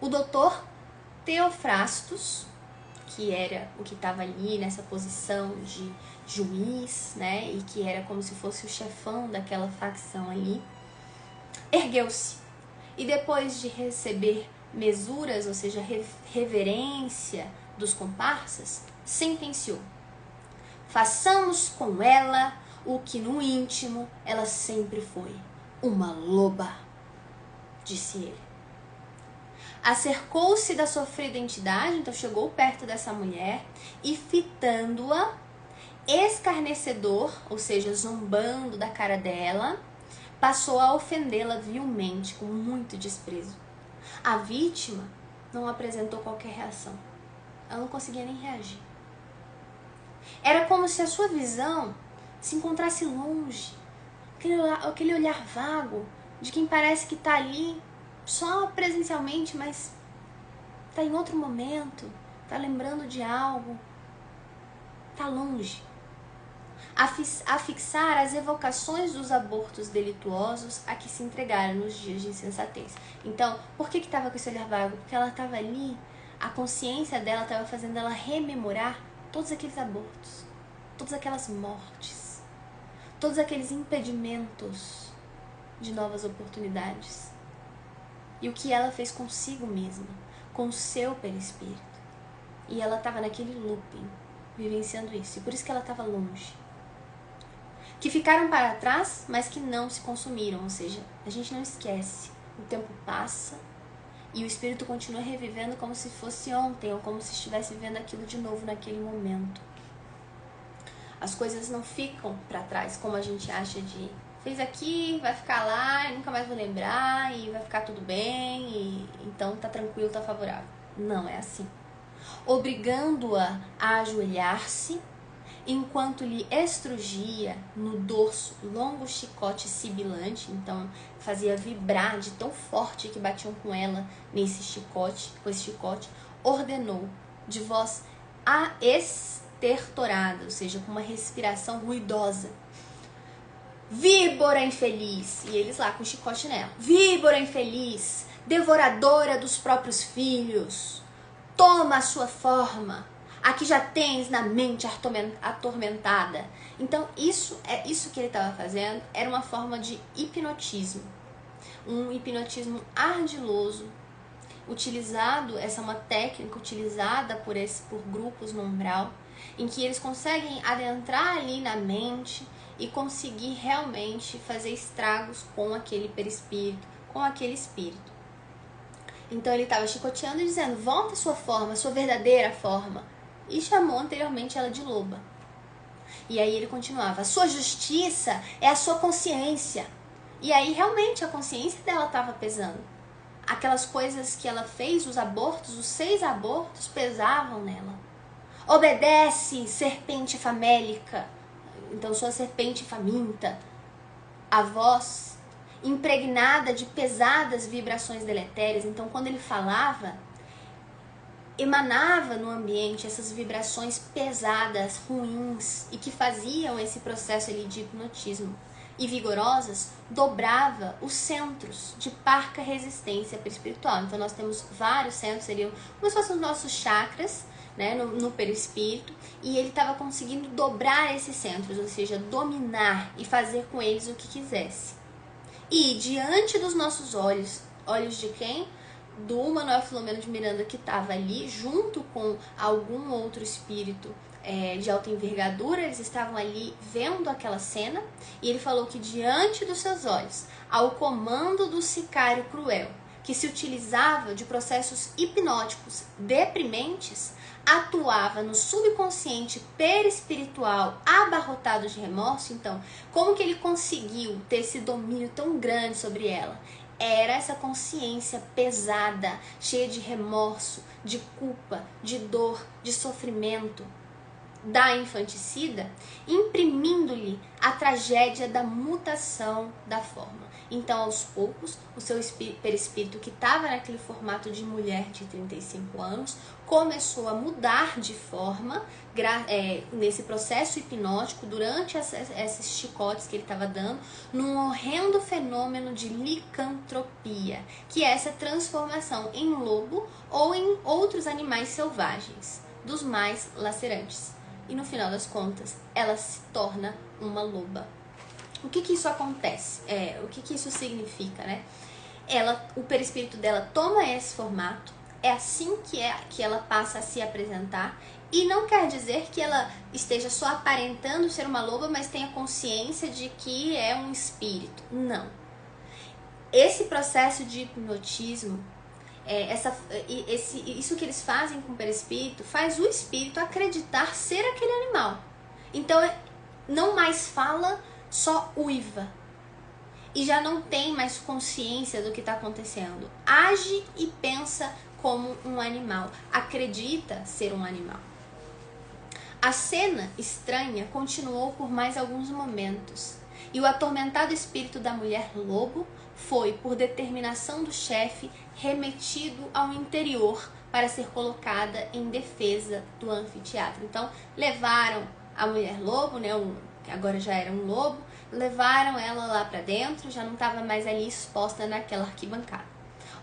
O doutor Teofrastos, que era o que estava ali nessa posição de juiz, né, e que era como se fosse o chefão daquela facção ali, ergueu-se e depois de receber mesuras, ou seja, reverência dos comparsas, sentenciou: façamos com ela o que no íntimo ela sempre foi, uma loba, disse ele. Acercou-se da sofrida entidade, então chegou perto dessa mulher e fitando-a, escarnecedor, ou seja, zombando da cara dela, passou a ofendê-la vilmente, com muito desprezo. A vítima não apresentou qualquer reação. Ela não conseguia nem reagir. Era como se a sua visão se encontrasse longe, aquele olhar vago de quem parece que está ali só presencialmente, mas está em outro momento, está lembrando de algo, está longe. A fixar as evocações dos abortos delituosos a que se entregaram nos dias de insensatez. Então, por que estava com esse olhar vago? Porque ela estava ali, a consciência dela estava fazendo ela rememorar todos aqueles abortos, todas aquelas mortes, todos aqueles impedimentos de novas oportunidades. E o que ela fez consigo mesma, com o seu perispírito. E ela estava naquele looping, vivenciando isso. E por isso que ela estava longe. Que ficaram para trás, mas que não se consumiram. Ou seja, a gente não esquece. O tempo passa e o espírito continua revivendo como se fosse ontem, ou como se estivesse vivendo aquilo de novo naquele momento. As coisas não ficam para trás, como a gente acha de fez aqui, vai ficar lá, e nunca mais vou lembrar, e vai ficar tudo bem, e então tá tranquilo, tá favorável. Não é assim. Obrigando-a a ajoelhar-se, enquanto lhe estrugia no dorso longo chicote sibilante, então fazia vibrar de tão forte que batiam com ela nesse chicote, com esse chicote, ordenou de voz estertorada, ou seja, com uma respiração ruidosa: víbora infeliz! E eles lá com o chicote nela: víbora infeliz, devoradora dos próprios filhos, toma a sua forma, a que já tens na mente atormentada. Então isso que ele estava fazendo era uma forma de hipnotismo, um hipnotismo ardiloso, essa é uma técnica utilizada por grupos no umbral, em que eles conseguem adentrar ali na mente e conseguir realmente fazer estragos com aquele perispírito, com aquele espírito. Então ele estava chicoteando e dizendo: volta à sua forma, à sua verdadeira forma. E chamou anteriormente ela de loba. E aí ele continuava, a sua justiça é a sua consciência. E aí realmente a consciência dela estava pesando. Aquelas coisas que ela fez, os abortos, os 6 abortos pesavam nela. Obedece, serpente famélica. Então sua serpente faminta. A voz impregnada de pesadas vibrações deletérias. Então quando ele falava, emanava no ambiente essas vibrações pesadas, ruins, e que faziam esse processo ali de hipnotismo e vigorosas, dobrava os centros de parca resistência perispiritual. Então nós temos vários centros, seriam como se fossem os nossos chakras, né, no perispírito, e ele estava conseguindo dobrar esses centros, ou seja, dominar e fazer com eles o que quisesse. E diante dos nossos olhos, olhos de quem? Do Manuel Filomeno de Miranda, que estava ali junto com algum outro espírito de alta envergadura. Eles estavam ali vendo aquela cena, e ele falou que diante dos seus olhos, ao comando do sicário cruel, que se utilizava de processos hipnóticos deprimentes, atuava no subconsciente perispiritual abarrotado de remorso. Então, como que ele conseguiu ter esse domínio tão grande sobre ela? Era essa consciência pesada, cheia de remorso, de culpa, de dor, de sofrimento da infanticida, imprimindo-lhe a tragédia da mutação da forma. Então, aos poucos, o seu perispírito, que estava naquele formato de mulher de 35 anos, começou a mudar de forma nesse processo hipnótico, durante esses chicotes que ele estava dando, num horrendo fenômeno de licantropia, que é essa transformação em lobo ou em outros animais selvagens, dos mais lacerantes. E no final das contas, ela se torna uma loba. O que isso acontece? O que isso significa, né? O perispírito dela toma esse formato, é assim que ela passa a se apresentar, e não quer dizer que ela esteja só aparentando ser uma loba, mas tenha consciência de que é um espírito. Não. Esse processo de hipnotismo, isso que eles fazem com o perispírito, faz o espírito acreditar ser aquele animal. Então, não mais fala, só uiva. E já não tem mais consciência do que está acontecendo. Age e pensa como um animal. Acredita ser um animal. A cena estranha continuou por mais alguns momentos. E o atormentado espírito da mulher lobo foi, por determinação do chefe, remetido ao interior para ser colocada em defesa do anfiteatro. Então, levaram a mulher lobo, né, que agora já era um lobo, levaram ela lá para dentro, já não estava mais ali exposta naquela arquibancada.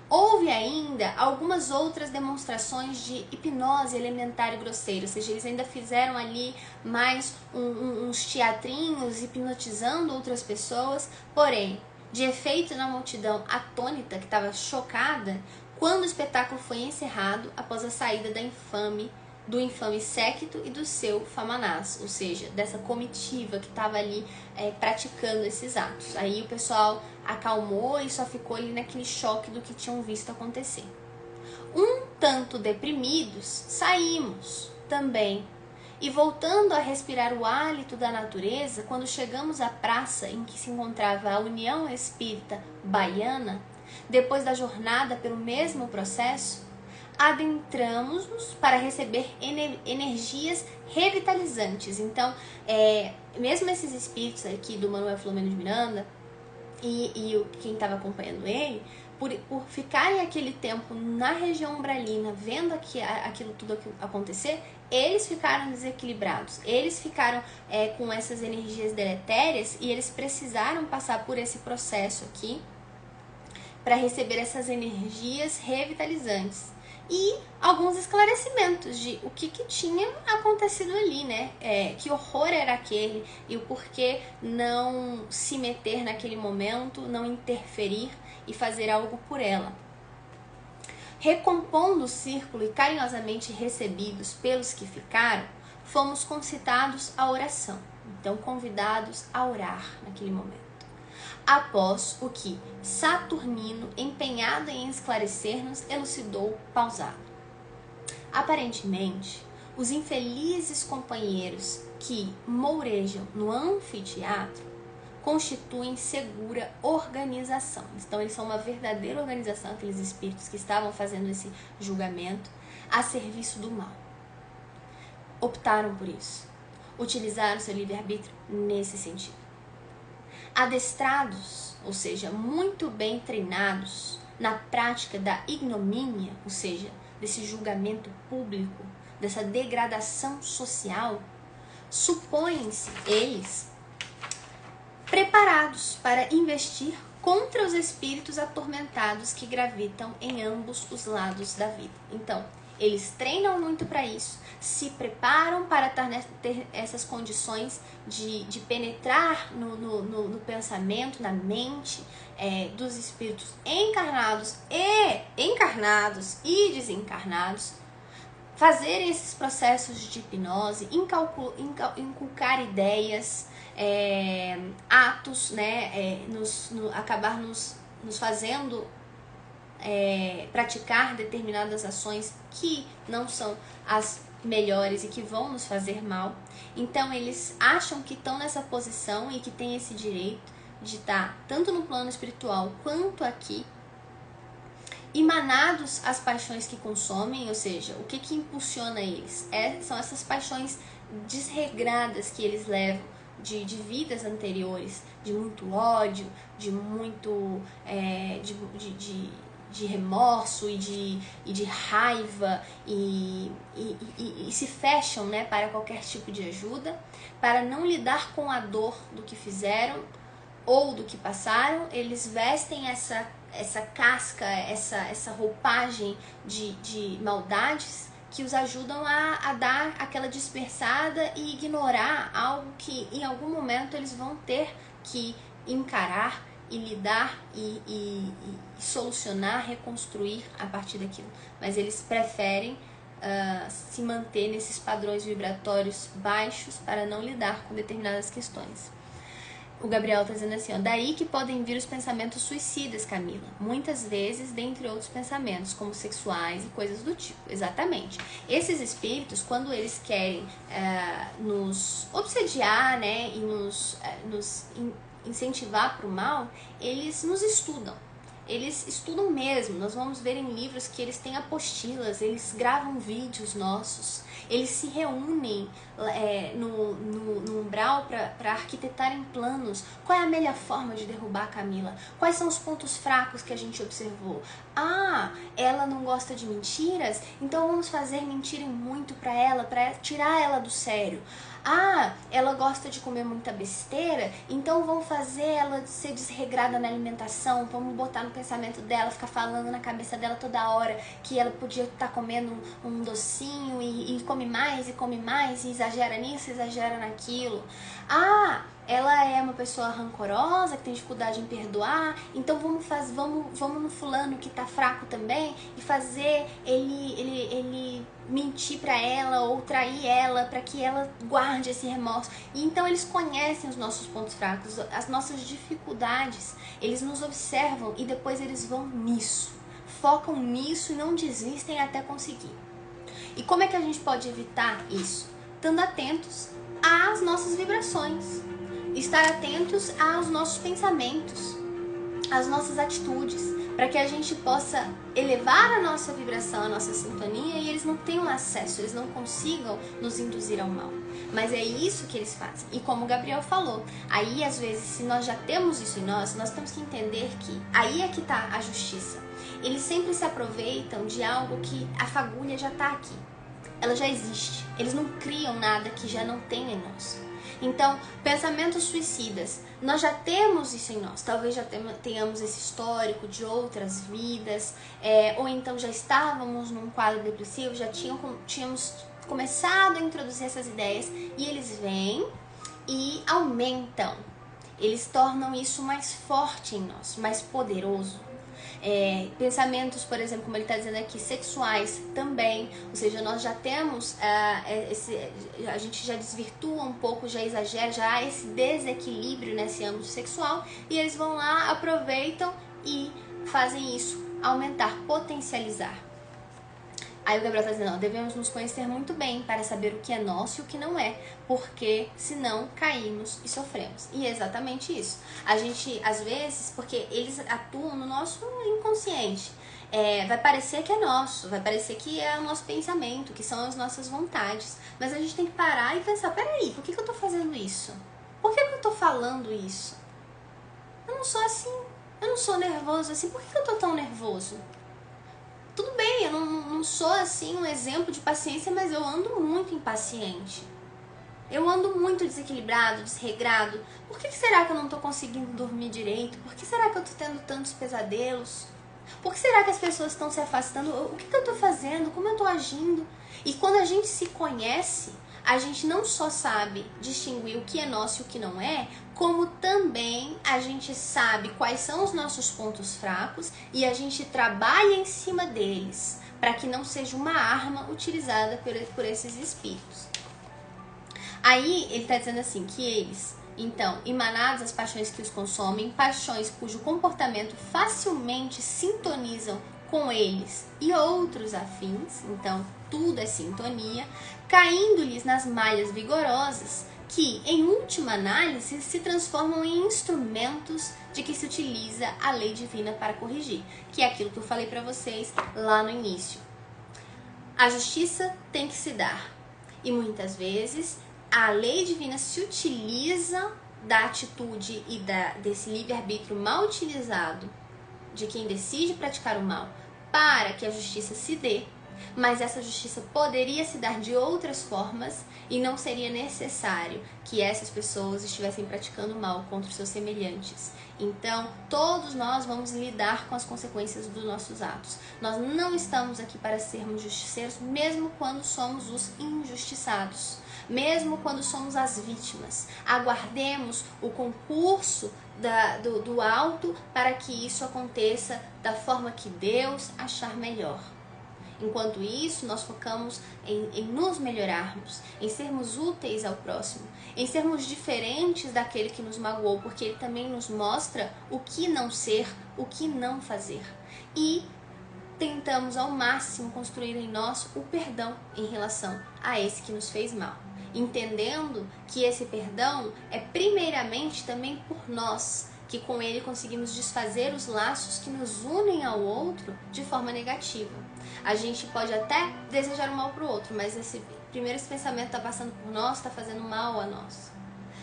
Houve ainda algumas outras demonstrações de hipnose elementar e grosseira, ou seja, eles ainda fizeram ali mais uns teatrinhos hipnotizando outras pessoas, porém, de efeito na multidão atônita, que estava chocada, quando o espetáculo foi encerrado após a saída do infame séquito e do seu famanás, ou seja, dessa comitiva que estava ali praticando esses atos. Aí o pessoal acalmou e só ficou ali naquele choque do que tinham visto acontecer. Um tanto deprimidos, saímos também. E voltando a respirar o hálito da natureza, quando chegamos à praça em que se encontrava a União Espírita Baiana, depois da jornada pelo mesmo processo, adentramos-nos para receber energias revitalizantes. Então, mesmo esses espíritos aqui do Manuel Filomeno de Miranda e quem estava acompanhando ele, por ficarem aquele tempo na região umbralina, vendo aquilo tudo acontecer, eles ficaram desequilibrados, eles ficaram com essas energias deletérias, e eles precisaram passar por esse processo aqui para receber essas energias revitalizantes. E alguns esclarecimentos de o que tinha acontecido ali, né? Que horror era aquele e o porquê não se meter naquele momento, não interferir e fazer algo por ela. Recompondo o círculo e carinhosamente recebidos pelos que ficaram, fomos concitados à oração, então convidados a orar naquele momento. Após o que Saturnino, empenhado em esclarecer-nos, elucidou pausado. Aparentemente, Os infelizes companheiros que mourejam no anfiteatro constituem segura organização. Então, eles são uma verdadeira organização, aqueles espíritos que estavam fazendo esse julgamento a serviço do mal. Optaram por isso. Utilizaram seu livre-arbítrio nesse sentido. Adestrados, ou seja, muito bem treinados na prática da ignomínia, ou seja, desse julgamento público, dessa degradação social, supõem-se eles preparados para investir contra os espíritos atormentados que gravitam em ambos os lados da vida. Então, eles treinam muito para isso, se preparam para ter essas condições de penetrar no pensamento, na mente dos espíritos encarnados e desencarnados, fazer esses processos de hipnose, inculcar ideias, atos, né, acabar nos fazendo praticar determinadas ações que não são as melhores e que vão nos fazer mal. Então eles acham que estão nessa posição e que têm esse direito de estar tanto no plano espiritual quanto aqui, emanados às paixões que consomem, ou seja, o que impulsiona eles? São essas paixões desregradas que eles levam de vidas anteriores, de muito ódio, de muito de remorso e de raiva e se fecham, né, para qualquer tipo de ajuda, para não lidar com a dor do que fizeram ou do que passaram. Eles vestem essa casca, essa roupagem de maldades que os ajudam a dar aquela dispersada e ignorar algo que em algum momento eles vão ter que encarar e lidar e solucionar, reconstruir a partir daquilo. Mas eles preferem se manter nesses padrões vibratórios baixos para não lidar com determinadas questões. O Gabriel está dizendo assim, ó, daí que podem vir os pensamentos suicidas, Camila. Muitas vezes, dentre outros pensamentos, como sexuais e coisas do tipo. Exatamente. Esses espíritos, quando eles querem nos obsediar, né, e nos incentivar para o mal, eles nos estudam. Eles estudam mesmo. Nós vamos ver em livros que eles têm apostilas, eles gravam vídeos nossos, eles se reúnem no umbral para arquitetarem planos. Qual é a melhor forma de derrubar a Camila? Quais são os pontos fracos que a gente observou? Ah, ela não gosta de mentiras? Então vamos fazer mentirem muito para ela, para tirar ela do sério. Ah, ela gosta de comer muita besteira, então vamos fazer ela ser desregrada na alimentação, vamos botar no pensamento dela, ficar falando na cabeça dela toda hora que ela podia estar comendo um docinho e come mais e exagera nisso, exagera naquilo. Ah, ela é uma pessoa rancorosa, que tem dificuldade em perdoar, então vamos no fulano que tá fraco também e fazer ele mentir pra ela ou trair ela para que ela guarde esse remorso. E então eles conhecem os nossos pontos fracos, as nossas dificuldades, eles nos observam e depois eles vão nisso, focam nisso e não desistem até conseguir. E como é que a gente pode evitar isso? Estando atentos às nossas vibrações, estar atentos aos nossos pensamentos, às nossas atitudes, para que a gente possa elevar a nossa vibração, a nossa sintonia, e eles não tenham acesso, eles não consigam nos induzir ao mal. Mas é isso que eles fazem. E como o Gabriel falou, aí às vezes, se nós já temos isso em nós temos que entender que aí é que está a justiça. Eles sempre se aproveitam de algo que a fagulha já está aqui, ela já existe. Eles não criam nada que já não tem em nós. Então, pensamentos suicidas, nós já temos isso em nós. Talvez já tenhamos esse histórico de outras vidas, ou então já estávamos num quadro depressivo, já tínhamos começado a introduzir essas ideias, e eles vêm e aumentam. Eles tornam isso mais forte em nós, mais poderoso. Pensamentos, por exemplo, como ele está dizendo aqui, sexuais também, ou seja, nós já temos a gente já desvirtua um pouco, já exagera, já há esse desequilíbrio nesse âmbito sexual, e eles vão lá, aproveitam e fazem isso aumentar, potencializar. Aí o Gabriel tá dizendo, ó, devemos nos conhecer muito bem para saber o que é nosso e o que não é, porque senão caímos e sofremos. E é exatamente isso. A gente, às vezes, porque eles atuam no nosso inconsciente, vai parecer que é nosso, vai parecer que é o nosso pensamento, que são as nossas vontades. Mas a gente tem que parar e pensar, peraí, por que eu tô fazendo isso? Por que eu tô falando isso? Eu não sou assim, eu não sou nervoso assim, por que eu tô tão nervoso? Tudo bem, eu não sou assim um exemplo de paciência, mas eu ando muito impaciente. Eu ando muito desequilibrado, desregrado. Por que será que eu não tô conseguindo dormir direito? Por que será que eu tô tendo tantos pesadelos? Por que será que as pessoas estão se afastando? O que eu tô fazendo? Como eu tô agindo? E quando a gente se conhece, a gente não só sabe distinguir o que é nosso e o que não é, como também a gente sabe quais são os nossos pontos fracos e a gente trabalha em cima deles, para que não seja uma arma utilizada por esses espíritos. Aí ele está dizendo assim, que eles, então, emanados as paixões que os consomem, paixões cujo comportamento facilmente sintonizam com eles e outros afins, então tudo é sintonia, caindo-lhes nas malhas vigorosas, que, em última análise, se transformam em instrumentos de que se utiliza a lei divina para corrigir, que é aquilo que eu falei para vocês lá no início. A justiça tem que se dar, e muitas vezes a lei divina se utiliza da atitude e desse livre-arbítrio mal utilizado de quem decide praticar o mal para que a justiça se dê, mas essa justiça poderia se dar de outras formas e não seria necessário que essas pessoas estivessem praticando mal contra os seus semelhantes. Então, todos nós vamos lidar com as consequências dos nossos atos. Nós não estamos aqui para sermos justiceiros, mesmo quando somos os injustiçados, mesmo quando somos as vítimas. Aguardemos o concurso do alto para que isso aconteça da forma que Deus achar melhor. Enquanto isso, nós focamos em nos melhorarmos, em sermos úteis ao próximo, em sermos diferentes daquele que nos magoou, porque ele também nos mostra o que não ser, o que não fazer. E tentamos ao máximo construir em nós o perdão em relação a esse que nos fez mal, entendendo que esse perdão é primeiramente também por nós, que com ele conseguimos desfazer os laços que nos unem ao outro de forma negativa. A gente pode até desejar o mal para o outro, mas esse pensamento está passando por nós, está fazendo mal a nós.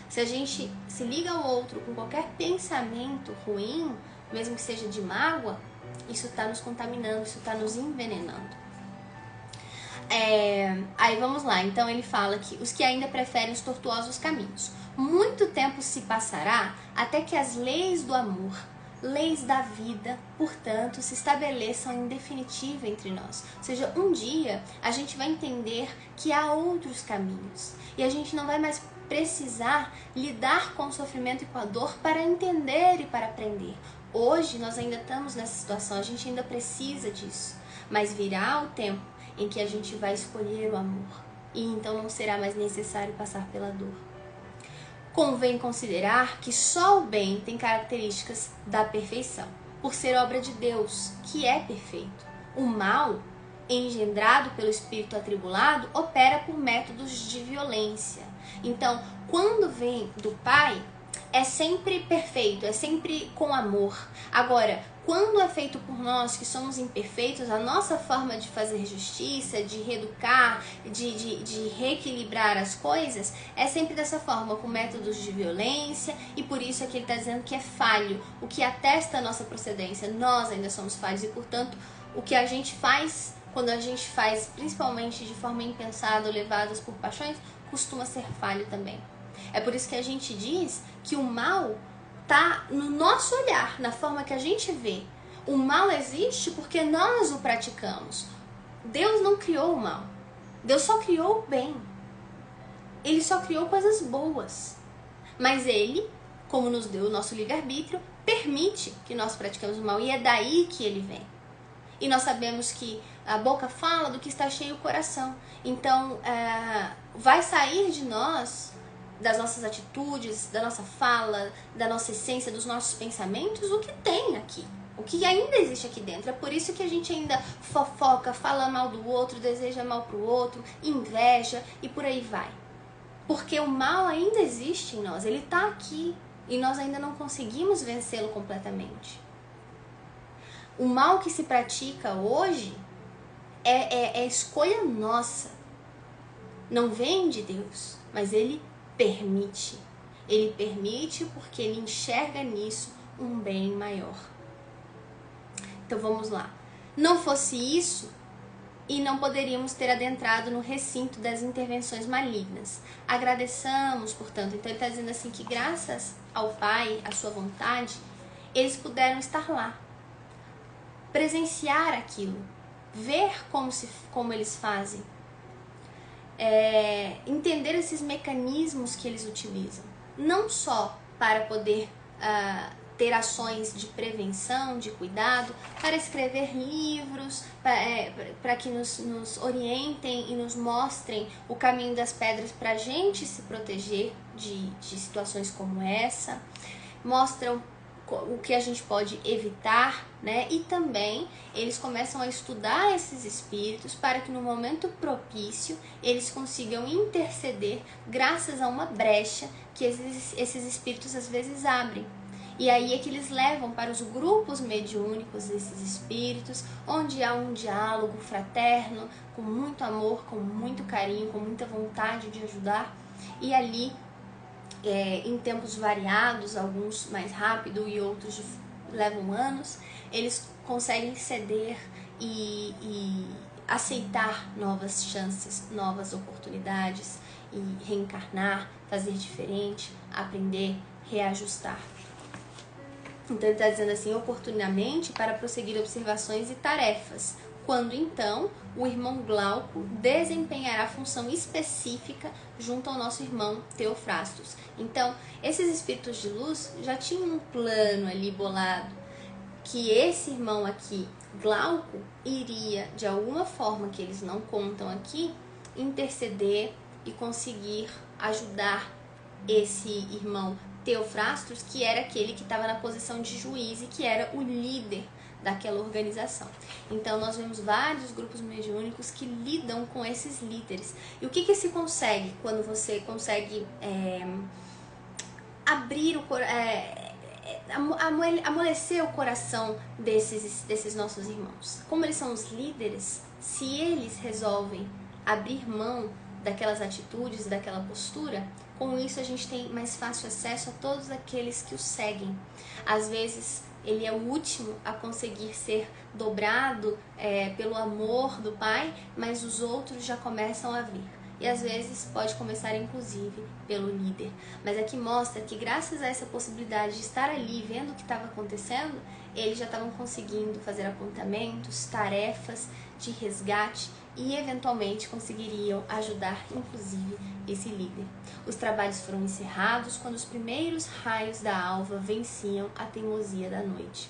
Se a gente se liga ao outro com qualquer pensamento ruim, mesmo que seja de mágoa, isso está nos contaminando, isso está nos envenenando. Aí vamos lá, então ele fala que os que ainda preferem os tortuosos caminhos. Muito tempo se passará até que as leis do amor, leis da vida, portanto, se estabeleçam em definitivo entre nós. Ou seja, um dia a gente vai entender que há outros caminhos e a gente não vai mais precisar lidar com o sofrimento e com a dor para entender e para aprender. Hoje nós ainda estamos nessa situação, a gente ainda precisa disso, mas virá o tempo em que a gente vai escolher o amor e então não será mais necessário passar pela dor. Convém considerar que só o bem tem características da perfeição, por ser obra de Deus, que é perfeito. O mal, engendrado pelo espírito atribulado, opera por métodos de violência. Então, quando vem do Pai, é sempre perfeito, é sempre com amor. Agora, quando é feito por nós que somos imperfeitos, a nossa forma de fazer justiça, de reeducar, de reequilibrar as coisas, é sempre dessa forma, com métodos de violência, e por isso é que ele está dizendo que é falho, o que atesta a nossa procedência. Nós ainda somos falhos e, portanto, o que a gente faz, quando a gente faz, principalmente de forma impensada ou levadas por paixões, costuma ser falho também. É por isso que a gente diz que o mal está no nosso olhar, na forma que a gente vê. O mal existe porque nós o praticamos. Deus não criou o mal. Deus só criou o bem. Ele só criou coisas boas. Mas ele, como nos deu o nosso livre-arbítrio, permite que nós praticamos o mal. E é daí que ele vem. E nós sabemos que a boca fala do que está cheio o coração. Então, vai sair de nós, das nossas atitudes, da nossa fala, da nossa essência, dos nossos pensamentos, o que tem aqui. O que ainda existe aqui dentro. É por isso que a gente ainda fofoca, fala mal do outro, deseja mal pro outro, inveja e por aí vai. Porque o mal ainda existe em nós, ele tá aqui e nós ainda não conseguimos vencê-lo completamente. O mal que se pratica hoje é escolha nossa. Não vem de Deus, mas ele permite. Ele permite porque ele enxerga nisso um bem maior. Então vamos lá. Não fosse isso, e não poderíamos ter adentrado no recinto das intervenções malignas. Agradeçamos, portanto. Então ele está dizendo assim que graças ao Pai, à sua vontade, eles puderam estar lá, presenciar aquilo, ver como eles fazem, entender esses mecanismos que eles utilizam, não só para poder ter ações de prevenção, de cuidado, para escrever livros, para que nos orientem e nos mostrem o caminho das pedras para a gente se proteger de situações como essa, mostram o que a gente pode evitar, né? E também eles começam a estudar esses espíritos para que no momento propício eles consigam interceder graças a uma brecha que esses espíritos às vezes abrem. E aí é que eles levam para os grupos mediúnicos desses espíritos, onde há um diálogo fraterno, com muito amor, com muito carinho, com muita vontade de ajudar. E ali, em tempos variados, alguns mais rápido e outros levam anos, eles conseguem ceder e aceitar novas chances, novas oportunidades, e reencarnar, fazer diferente, aprender, reajustar. Então ele está dizendo assim, oportunamente para prosseguir observações e tarefas, quando então o irmão Glauco desempenhará função específica junto ao nosso irmão Teofrastos. Então, esses espíritos de luz já tinham um plano ali bolado, que esse irmão aqui, Glauco, iria, de alguma forma que eles não contam aqui, interceder e conseguir ajudar esse irmão Teofrastos, que era aquele que estava na posição de juiz e que era o líder daquela organização. Então nós vemos vários grupos mediúnicos que lidam com esses líderes. E o que se consegue quando você consegue abrir o amolecer o coração desses nossos irmãos? Como eles são os líderes, se eles resolvem abrir mão daquelas atitudes, daquela postura, com isso a gente tem mais fácil acesso a todos aqueles que o seguem. Às vezes ele é o último a conseguir ser dobrado pelo amor do Pai, mas os outros já começam a vir. E às vezes pode começar inclusive pelo líder. Mas aqui mostra que graças a essa possibilidade de estar ali vendo o que estava acontecendo, eles já estavam conseguindo fazer apontamentos, tarefas de resgate e eventualmente conseguiriam ajudar inclusive esse líder. Os trabalhos foram encerrados quando os primeiros raios da alva venciam a teimosia da noite.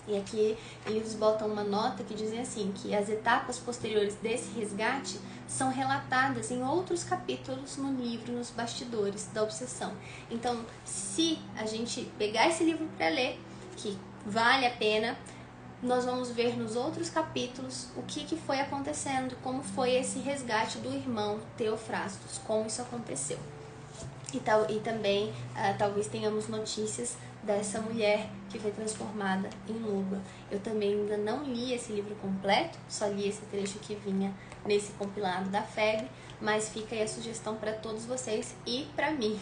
E aqui eles botam uma nota que dizem assim, que as etapas posteriores desse resgate são relatadas em outros capítulos no livro, nos bastidores da obsessão. Então, se a gente pegar esse livro para ler, que vale a pena, nós vamos ver nos outros capítulos o que foi acontecendo, como foi esse resgate do irmão Teofrastos, como isso aconteceu. E também talvez tenhamos notícias dessa mulher que foi transformada em loba. Eu também ainda não li esse livro completo, só li esse trecho que vinha nesse compilado da FEB, mas fica aí a sugestão para todos vocês e para mim.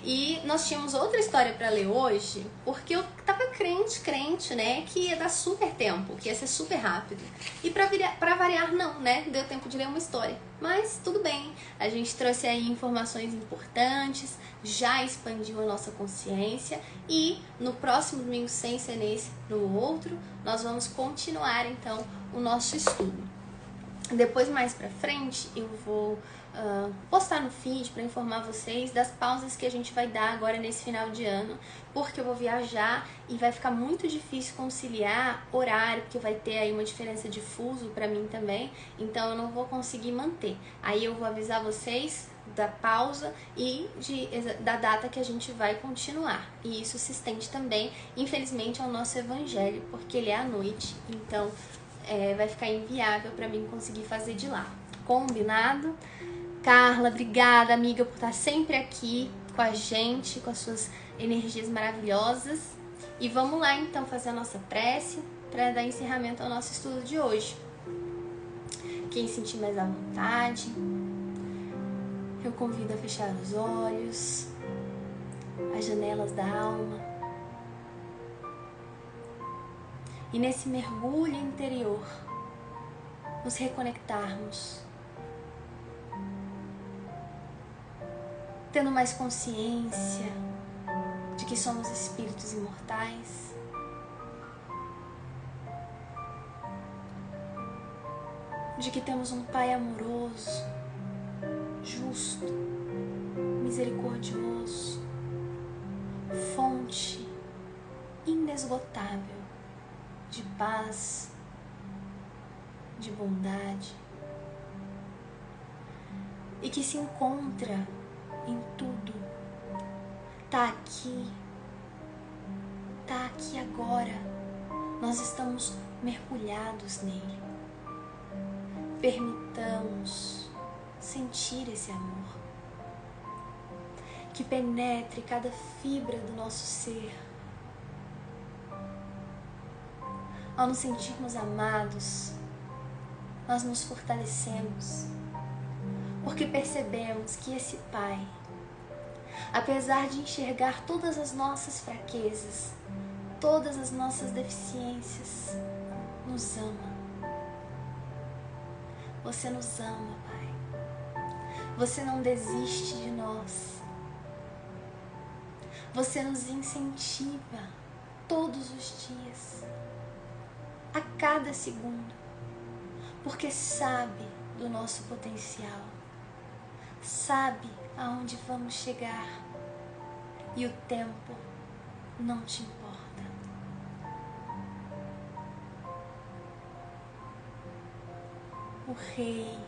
E nós tínhamos outra história para ler hoje, porque eu tava crente, né, que ia dar super tempo, que ia ser super rápido. E pra variar não, né, deu tempo de ler uma história. Mas tudo bem, a gente trouxe aí informações importantes, já expandiu a nossa consciência e no próximo domingo, sem ser nesse, no outro, nós vamos continuar então o nosso estudo. Depois, mais pra frente, eu vou postar no feed para informar vocês das pausas que a gente vai dar agora nesse final de ano, porque eu vou viajar e vai ficar muito difícil conciliar horário, porque vai ter aí uma diferença de fuso para mim também, então eu não vou conseguir manter. Aí eu vou avisar vocês da pausa e da data que a gente vai continuar. E isso se estende também, infelizmente, ao nosso evangelho, porque ele é à noite, então vai ficar inviável para mim conseguir fazer de lá. Combinado? Carla, obrigada, amiga, por estar sempre aqui com a gente, com as suas energias maravilhosas. E vamos lá, então, fazer a nossa prece para dar encerramento ao nosso estudo de hoje. Quem sentir mais à vontade, eu convido a fechar os olhos, as janelas da alma. E nesse mergulho interior, nos reconectarmos, tendo mais consciência de que somos espíritos imortais, de que temos um Pai amoroso, justo, misericordioso, fonte inesgotável de paz, de bondade, e que se encontra em tudo, tá aqui agora, nós estamos mergulhados nele. Permitamos sentir esse amor, que penetre cada fibra do nosso ser. Ao nos sentirmos amados, nós nos fortalecemos, porque percebemos que esse Pai, apesar de enxergar todas as nossas fraquezas, todas as nossas deficiências, nos ama. Você nos ama, Pai. Você não desiste de nós. Você nos incentiva todos os dias, a cada segundo, porque sabe do nosso potencial, sabe aonde vamos chegar, e o tempo não te importa. O Rei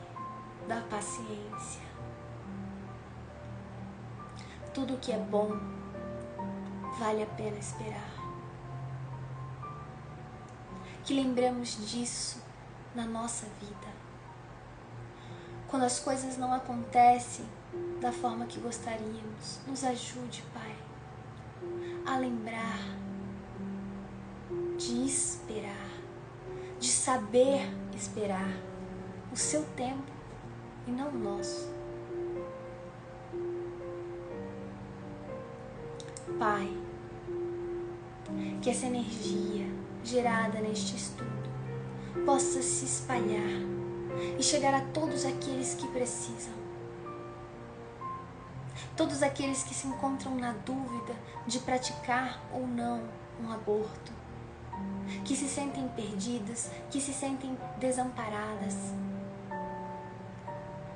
da paciência. Tudo que é bom vale a pena esperar. Que lembremos disso na nossa vida. Quando as coisas não acontecem da forma que gostaríamos, nos ajude, Pai, a lembrar de esperar, de saber esperar o seu tempo e não o nosso. Pai, que essa energia gerada neste estudo possa se espalhar e chegar a todos aqueles que precisam. Todos aqueles que se encontram na dúvida de praticar ou não um aborto, que se sentem perdidas, que se sentem desamparadas,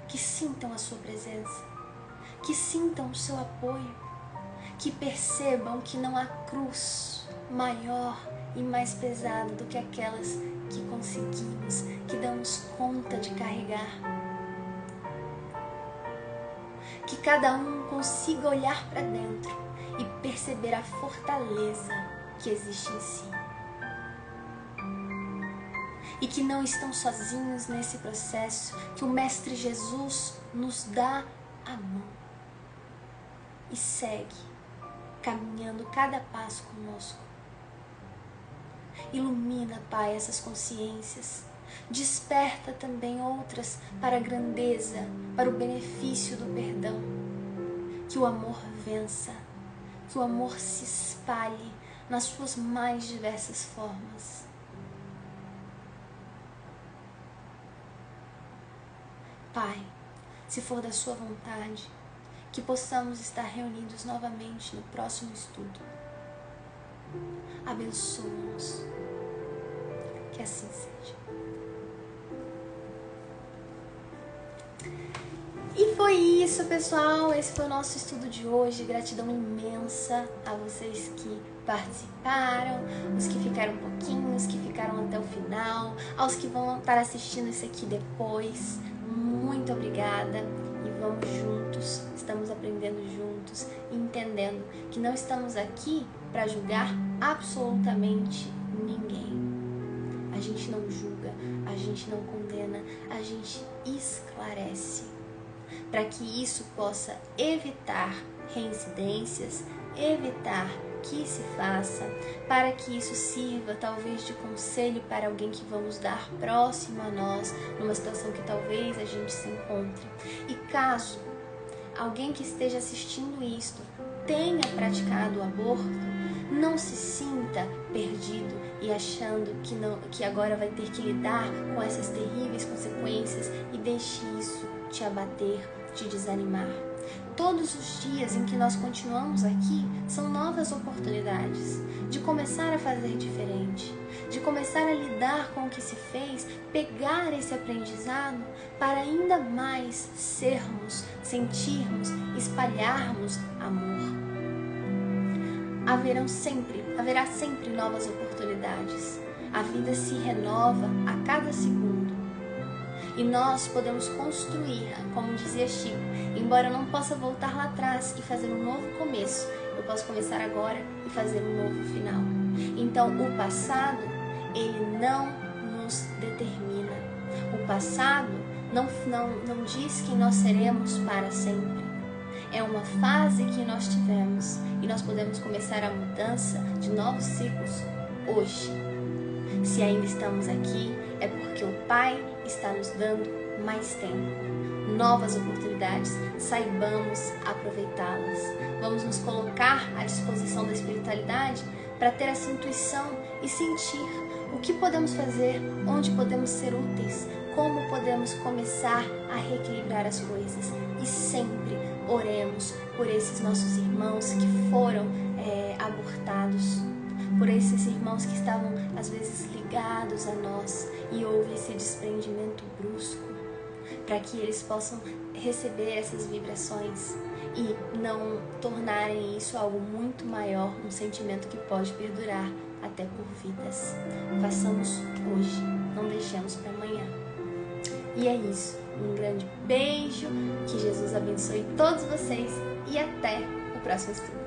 que sintam a sua presença, que sintam o seu apoio, que percebam que não há cruz maior e mais pesada do que aquelas que conseguimos, que damos conta de carregar. Que cada um consiga olhar para dentro e perceber a fortaleza que existe em si. E que não estão sozinhos nesse processo, que o Mestre Jesus nos dá a mão e segue caminhando cada passo conosco. Ilumina, Pai, essas consciências. Desperta também outras para a grandeza, para o benefício do perdão. Que o amor vença, que o amor se espalhe nas suas mais diversas formas. Pai, se for da sua vontade, que possamos estar reunidos novamente no próximo estudo. Abençoa-nos. Que assim seja. E foi isso, pessoal. Esse foi o nosso estudo de hoje. Gratidão imensa a vocês que participaram, os que ficaram um pouquinho, os que ficaram até o final, aos que vão estar assistindo isso aqui depois. Muito obrigada. E vamos juntos, estamos aprendendo juntos, entendendo que não estamos aqui para julgar absolutamente ninguém. A gente não julga, a gente não condena, a gente esclarece, para que isso possa evitar reincidências, evitar que se faça, para que isso sirva talvez de conselho para alguém que vamos dar próximo a nós, numa situação que talvez a gente se encontre. E caso alguém que esteja assistindo isto tenha praticado o aborto, não se sinta perdido e achando que agora vai ter que lidar com essas terríveis consequências e deixe isso te abater, te desanimar. Todos os dias em que nós continuamos aqui são novas oportunidades de começar a fazer diferente, de começar a lidar com o que se fez, pegar esse aprendizado para ainda mais sermos, sentirmos, espalharmos amor. Haverá sempre novas oportunidades. A vida se renova a cada segundo. E nós podemos construir, como dizia Chico, embora eu não possa voltar lá atrás e fazer um novo começo, eu posso começar agora e fazer um novo final. Então, o passado, ele não nos determina. O passado não diz quem nós seremos para sempre. É uma fase que nós tivemos e nós podemos começar a mudança de novos ciclos hoje. Se ainda estamos aqui, é porque o Pai está nos dando mais tempo, novas oportunidades, saibamos aproveitá-las. Vamos nos colocar à disposição da espiritualidade para ter essa intuição e sentir o que podemos fazer, onde podemos ser úteis, como podemos começar a reequilibrar as coisas. E sempre oremos por esses nossos irmãos que foram abortados, por esses irmãos que estavam às vezes ligados a nós e houve esse desprendimento brusco, para que eles possam receber essas vibrações e não tornarem isso algo muito maior, um sentimento que pode perdurar até por vidas. Façamos hoje, não deixemos para amanhã. E é isso, um grande beijo, que Jesus abençoe todos vocês e até o próximo estudo.